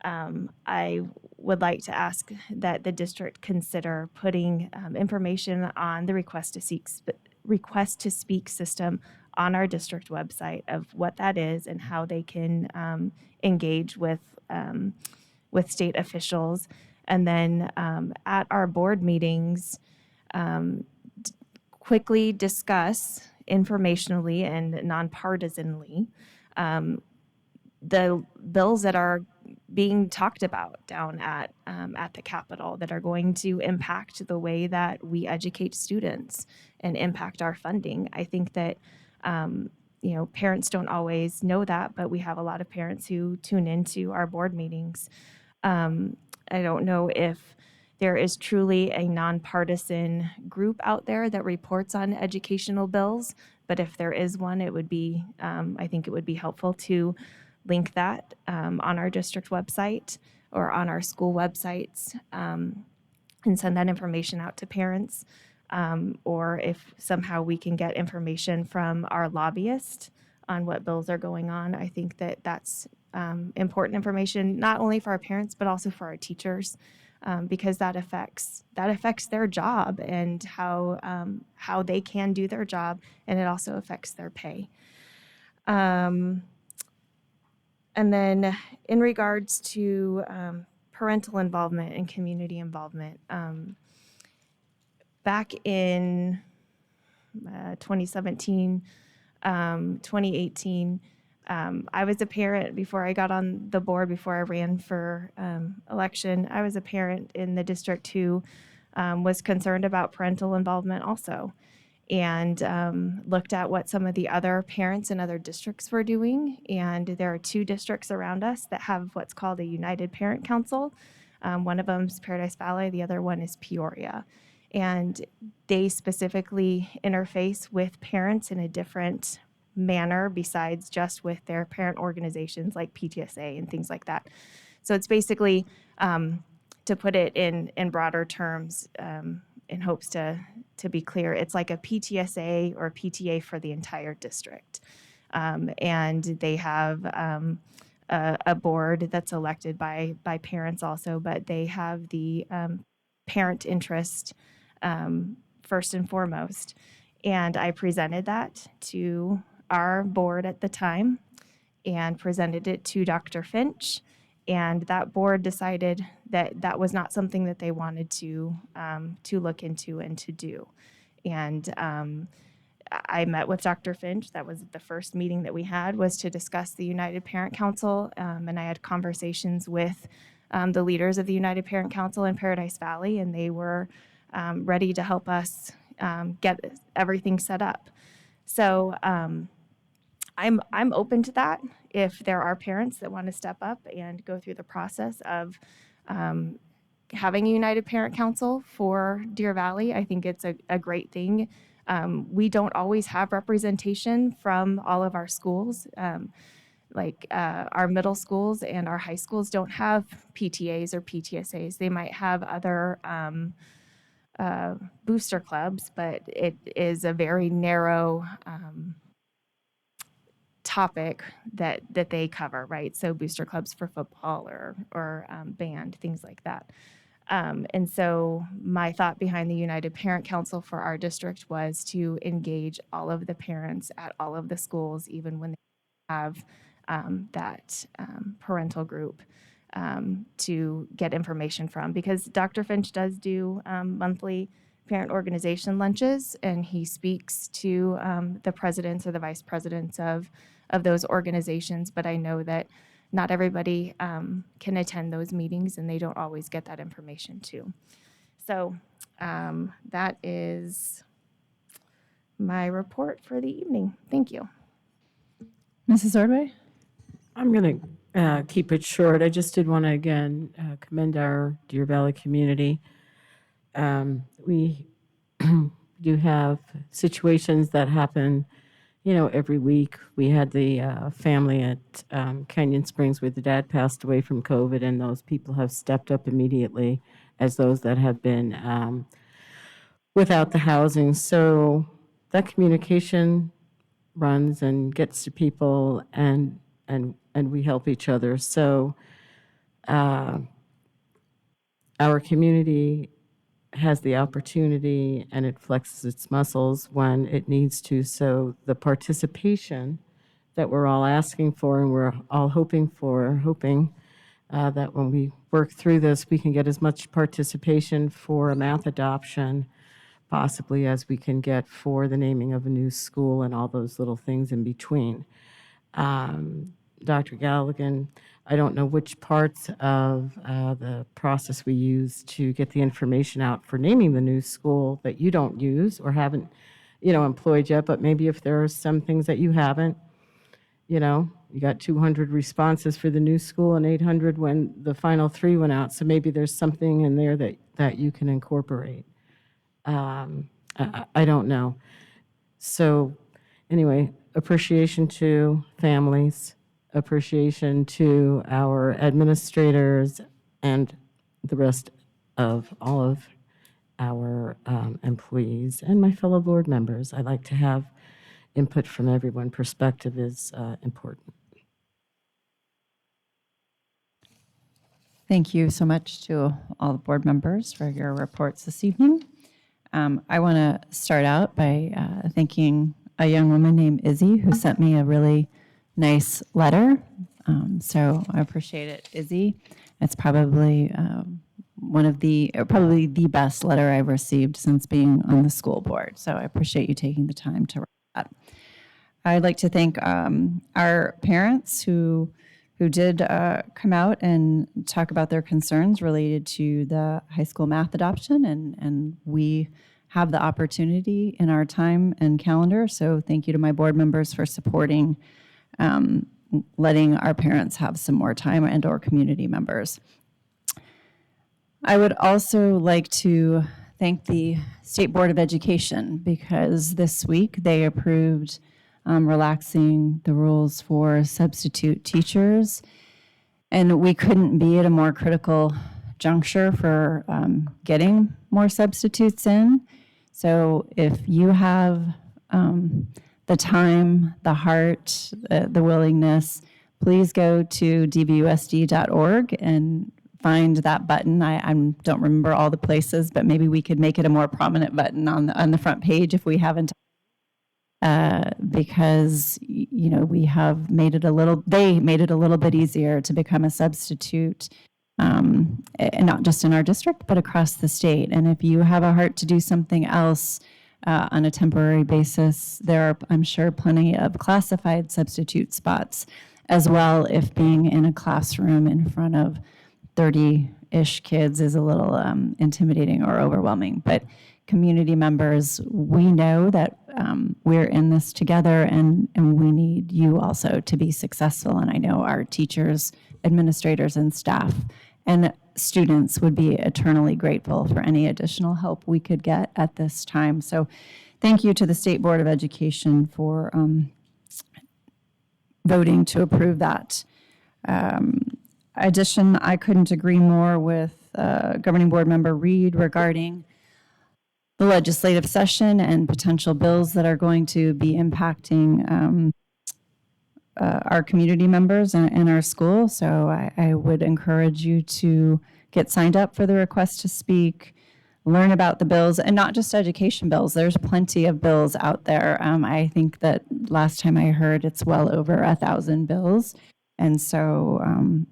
Speaker 6: I would like to ask that the district consider putting information on the request to speak system on our district website of what that is and how they can engage with state officials. And then at our board meetings, quickly discuss informationally and nonpartisanly the bills that are being talked about down at the Capitol that are going to impact the way that we educate students and impact our funding. I think that parents don't always know that, but we have a lot of parents who tune into our board meetings. I don't know if there is truly a nonpartisan group out there that reports on educational bills, but if there is one, it would be, I think it would be helpful to link that on our district website or on our school websites and send that information out to parents. Or if somehow we can get information from our lobbyist on what bills are going on, I think that that's important information, not only for our parents, but also for our teachers, because that affects their job and how they can do their job, and it also affects their pay. And then in regards to parental involvement and community involvement, back in 2017, 2018, I was a parent before I got on the board, before I ran for election. I was a parent in the district who was concerned about parental involvement also, and looked at what some of the other parents in other districts were doing. And there are 2 districts around us that have what's called a United Parent Council. One of them is Paradise Valley, the other one is Peoria. And they specifically interface with parents in a different manner besides just with their parent organizations like PTSA and things like that. So it's basically, to put it in broader terms, in hopes to be clear, it's like a PTSA or PTA for the entire district. And they have a board that's elected by parents also, but they have the parent interest first and foremost. And I presented that to our board at the time and presented it to Dr. Finch. And that board decided that that was not something that they wanted to look into and to do. And I met with Dr. Finch. That was the first meeting that we had, was to discuss the United Parent Council. And I had conversations with the leaders of the United Parent Council in Paradise Valley, and they were ready to help us get everything set up. So I'm open to that. If there are parents that want to step up and go through the process of having a United Parent Council for Deer Valley, I think it's a great thing. We don't always have representation from all of our schools. Like our middle schools and our high schools don't have PTAs or PTSAs. They might have other booster clubs, but it is a very narrow topic that they cover, right? So booster clubs for football or band, things like that. And so my thought behind the United Parent Council for our district was to engage all of the parents at all of the schools, even when they have that parental group to get information from. Because Dr. Finch does do monthly parent organization lunches, and he speaks to the presidents or the vice presidents of those organizations. But I know that not everybody can attend those meetings, and they don't always get that information too. So that is my report for the evening. Thank you.
Speaker 4: Mrs. Ordway?
Speaker 5: I'm going to keep it short. I just did want to, again, commend our Deer Valley community. We do have situations that happen, every week. We had the family at Canyon Springs where the dad passed away from COVID, and those people have stepped up immediately as those that have been without the housing. So that communication runs and gets to people, and we help each other. So our community has the opportunity, and it flexes its muscles when it needs to. So the participation that we're all asking for and we're all hoping that when we work through this, we can get as much participation for a math adoption possibly as we can get for the naming of a new school and all those little things in between. Dr. Galligan, I don't know which parts of the process we use to get the information out for naming the new school that you don't use or haven't, employed yet, but maybe if there are some things that you haven't, you got 200 responses for the new school and 800 when the final 3 went out, so maybe there's something in there that you can incorporate. I don't know. So anyway, appreciation to families, appreciation to our administrators and the rest of all of our employees and my fellow board members. I like to have input from everyone. Perspective is important.
Speaker 4: Thank you so much to all the board members for your reports this evening. I want to start out by thanking a young woman named Izzy who sent me a really nice letter. So I appreciate it, Izzy. It's probably probably the best letter I've received since being on the school board. So I appreciate you taking the time to write that. I'd like to thank our parents who did come out and talk about their concerns related to the high school math adoption, and we have the opportunity in our time and calendar. So thank you to my board members for supporting letting our parents have some more time and or community members. I would also like to thank the State Board of Education because this week they approved relaxing the rules for substitute teachers. And we couldn't be at a more critical juncture for getting more substitutes in. So if you have the time, the heart, the willingness, please go to DVUSD.org and find that button. I don't remember all the places, but maybe we could make it a more prominent button on the front page if we haven't. Because we have made it they made it a little bit easier to become a substitute, and not just in our district, but across the state. And if you have a heart to do something else on a temporary basis, there are, I'm sure, plenty of classified substitute spots as well if being in a classroom in front of 30-ish kids is a little intimidating or overwhelming. But community members, we know that we're in this together and we need you also to be successful. And I know our teachers, administrators, and staff and students would be eternally grateful for any additional help we could get at this time. So thank you to the State Board of Education for voting to approve that. Addition, I couldn't agree more with Governing Board Member Reed regarding the legislative session and potential bills that are going to be impacting our community members and our school. So I would encourage you to get signed up for the request to speak, learn about the bills, and not just education bills. There's plenty of bills out there. I think that last time I heard it's well over 1,000 bills. And so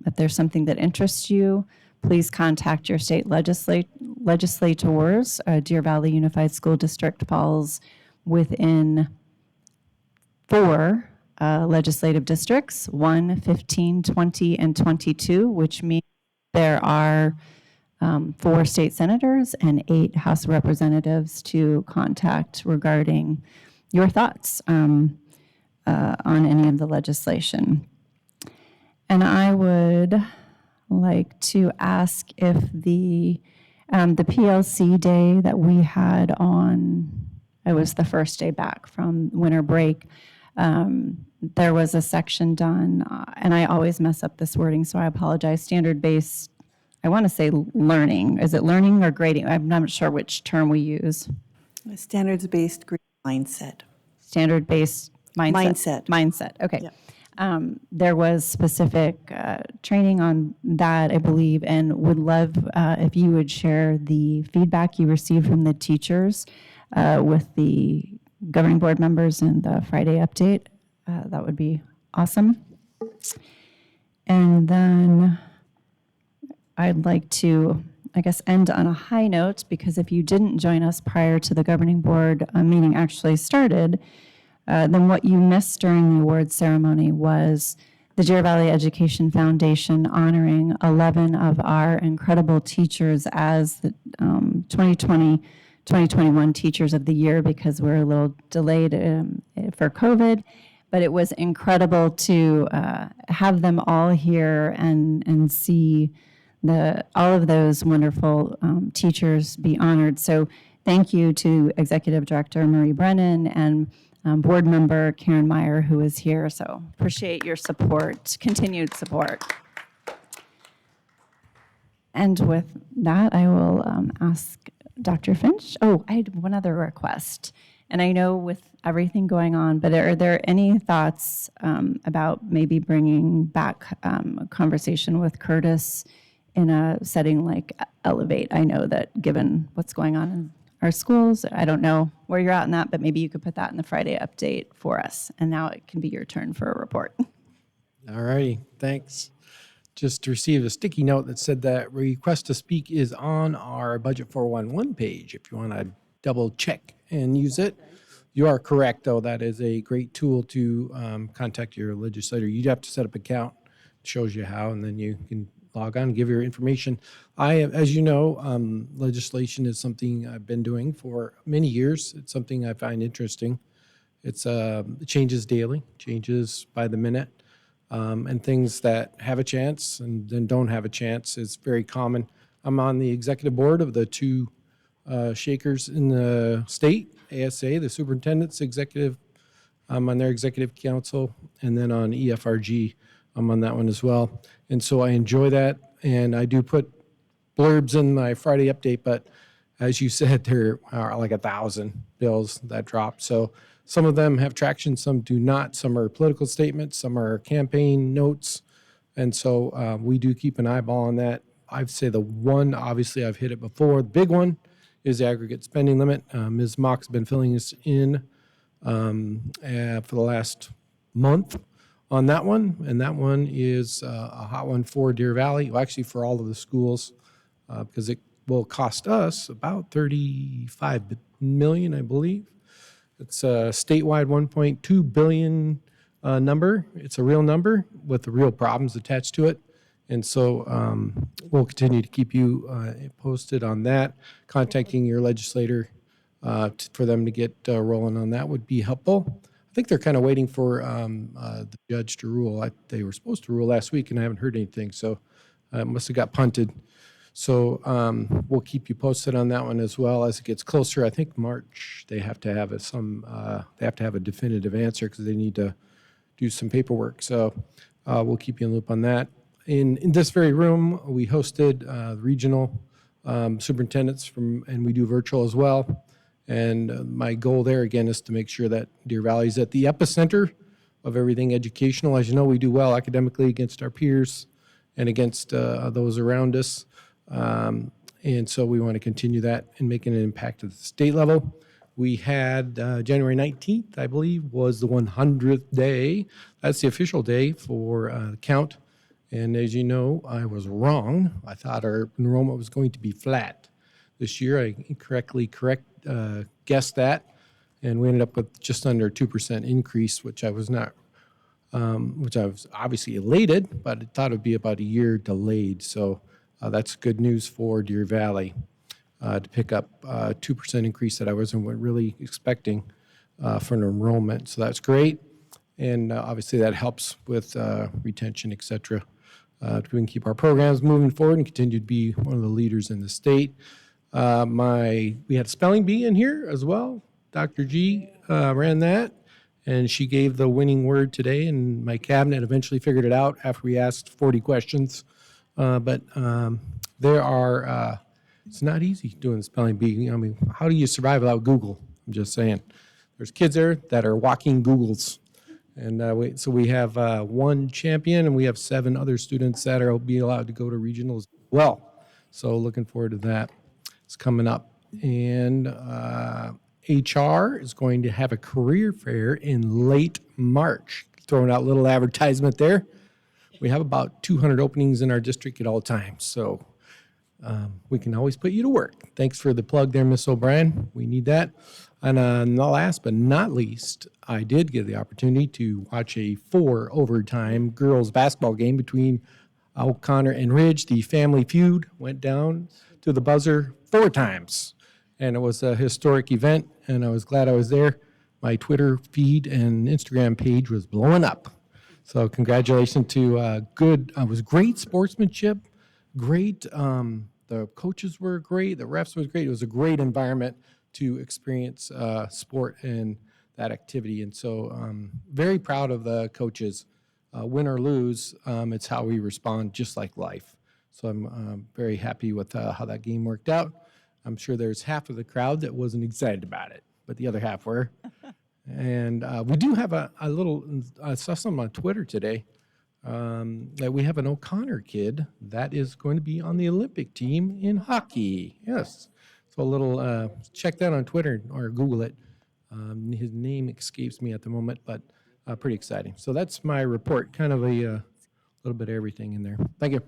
Speaker 4: if there's something that interests you, please contact your state legislators. Deer Valley Unified School District falls within 4 legislative districts, 1, 15, 20, and 22, which means there are 4 state senators and 8 House of Representatives to contact regarding your thoughts on any of the legislation. And I would like to ask if the PLC day that we had it was the first day back from winter break, there was a section done, and I always mess up this wording, so I apologize, standard-based, I want to say learning. Is it learning or grading? I'm not sure which term we use.
Speaker 17: A standards-based green mindset.
Speaker 4: Standard-based mindset. Mindset, okay.
Speaker 17: Yep.
Speaker 4: There was specific training on that, I believe, and would love if you would share the feedback you received from the teachers with the governing board members in the Friday update. That would be awesome. And then I'd like to, I guess, end on a high note, because if you didn't join us prior to the governing board meeting actually started, then what you missed during the awards ceremony was the Deer Valley Education Foundation honoring 11 of our incredible teachers as the 2020-2021 Teachers of the Year, because we're a little delayed for COVID. But it was incredible to have them all here and see all of those wonderful teachers be honored. So thank you to Executive Director Marie Brennan and Board Member Karen Meyer, who is here. So appreciate your support, continued support. And with that, I will ask Dr. Finch. Oh, I had one other request. And I know with everything going on, but are there any thoughts about maybe bringing back a conversation with Curtis in a setting like Elevate? I know that given what's going on in our schools, I don't know where you're at in that, but maybe you could put that in the Friday update for us. And now it can be your turn for a report.
Speaker 19: All righty, thanks. Just received a sticky note that said that request to speak is on our Budget 411 page if you want to double check and use it. You are correct, though. That is a great tool to contact your legislator. You have to set up an account. It shows you how, and then you can log on and give your information. As you know, legislation is something I've been doing for many years. It's something I find interesting. It changes daily, changes by the minute, and things that have a chance and then don't have a chance is very common. I'm on the executive board of the two shakers in the state, ASA, the superintendent's executive. I'm on their executive council, and then on EFRG, I'm on that one as well. And so I enjoy that, and I do put blurbs in my Friday update, but as you said, there are like 1,000 bills that drop. So some of them have traction, some do not. Some are political statements, some are campaign notes. And so we do keep an eyeball on that. I'd say the one, obviously I've hit it before, the big one is the aggregate spending limit. Ms. Mock's been filling us in for the last month on that one. And that one is a hot one for Deer Valley, well, actually for all of the schools, because it will cost us about $35 million, I believe. It's a statewide $1.2 billion number. It's a real number with the real problems attached to it. And so we'll continue to keep you posted on that. Contacting your legislator for them to get rolling on that would be helpful. I think they're kind of waiting for the judge to rule. They were supposed to rule last week, and I haven't heard anything, so it must have got punted. So we'll keep you posted on that one as well as it gets closer. I think March they have to have a definitive answer because they need to do some paperwork. So we'll keep you in the loop on that. In this very room, we hosted regional superintendents and we do virtual as well. And my goal there, again, is to make sure that Deer Valley is at the epicenter of everything educational. As you know, we do well academically against our peers and against those around us. And so we want to continue that and making an impact at the state level. We had January 19th, I believe, was the 100th day. That's the official day for the count. And as you know, I was wrong. I thought our enrollment was going to be flat this year. I incorrectly guessed that, and we ended up with just under 2% increase, which I was obviously elated, but I thought it would be about a year delayed. So that's good news for Deer Valley to pick up a 2% increase that I wasn't really expecting for an enrollment. So that's great. And obviously that helps with retention, et cetera. We can keep our programs moving forward and continue to be one of the leaders in the state. We had spelling bee in here as well. Dr. G ran that, and she gave the winning word today, and my cabinet eventually figured it out after we asked 40 questions. But there are It's not easy doing the spelling bee. I mean, how do you survive without Google? I'm just saying. There's kids there that are walking Googles. And so we have one champion, and we have 7 other students that are being allowed to go to regionals as well. So looking forward to that. It's coming up. And HR is going to have a career fair in late March. Throwing out a little advertisement there. We have about 200 openings in our district at all times. So we can always put you to work. Thanks for the plug there, Miss O'Brien. We need that. And last but not least, I did get the opportunity to watch a 4 overtime girls basketball game between O'Connor and Ridge. The family feud went down to the buzzer 4 times. And it was a historic event, and I was glad I was there. My Twitter feed and Instagram page was blowing up. So congratulations to good, it was great sportsmanship, great, the coaches were great, the refs was great. It was a great environment to experience sport and that activity. And so very proud of the coaches. Win or lose, it's how we respond, just like life. So I'm very happy with how that game worked out. I'm sure there's half of the crowd that wasn't excited about it, but the other half were. And we do have a little, I saw something on Twitter today, that we have an O'Connor kid that is going to be on the Olympic team in hockey. Yes. So a little, check that on Twitter or Google it. His name escapes me at the moment, but pretty exciting. So that's my report, kind of a little bit of everything in there. Thank you.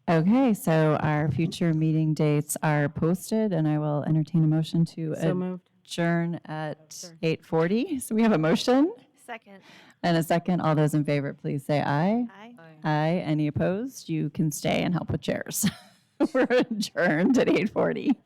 Speaker 4: Okay, so our future meeting dates are posted, and I will entertain a motion to
Speaker 5: So moved.
Speaker 4: adjourn at 8:40. So we have a motion
Speaker 10: Second.
Speaker 4: and a second. All those in favor, please say aye.
Speaker 10: Aye.
Speaker 4: Aye. Any opposed? You can stay and help with chairs. We're adjourned at 8:40.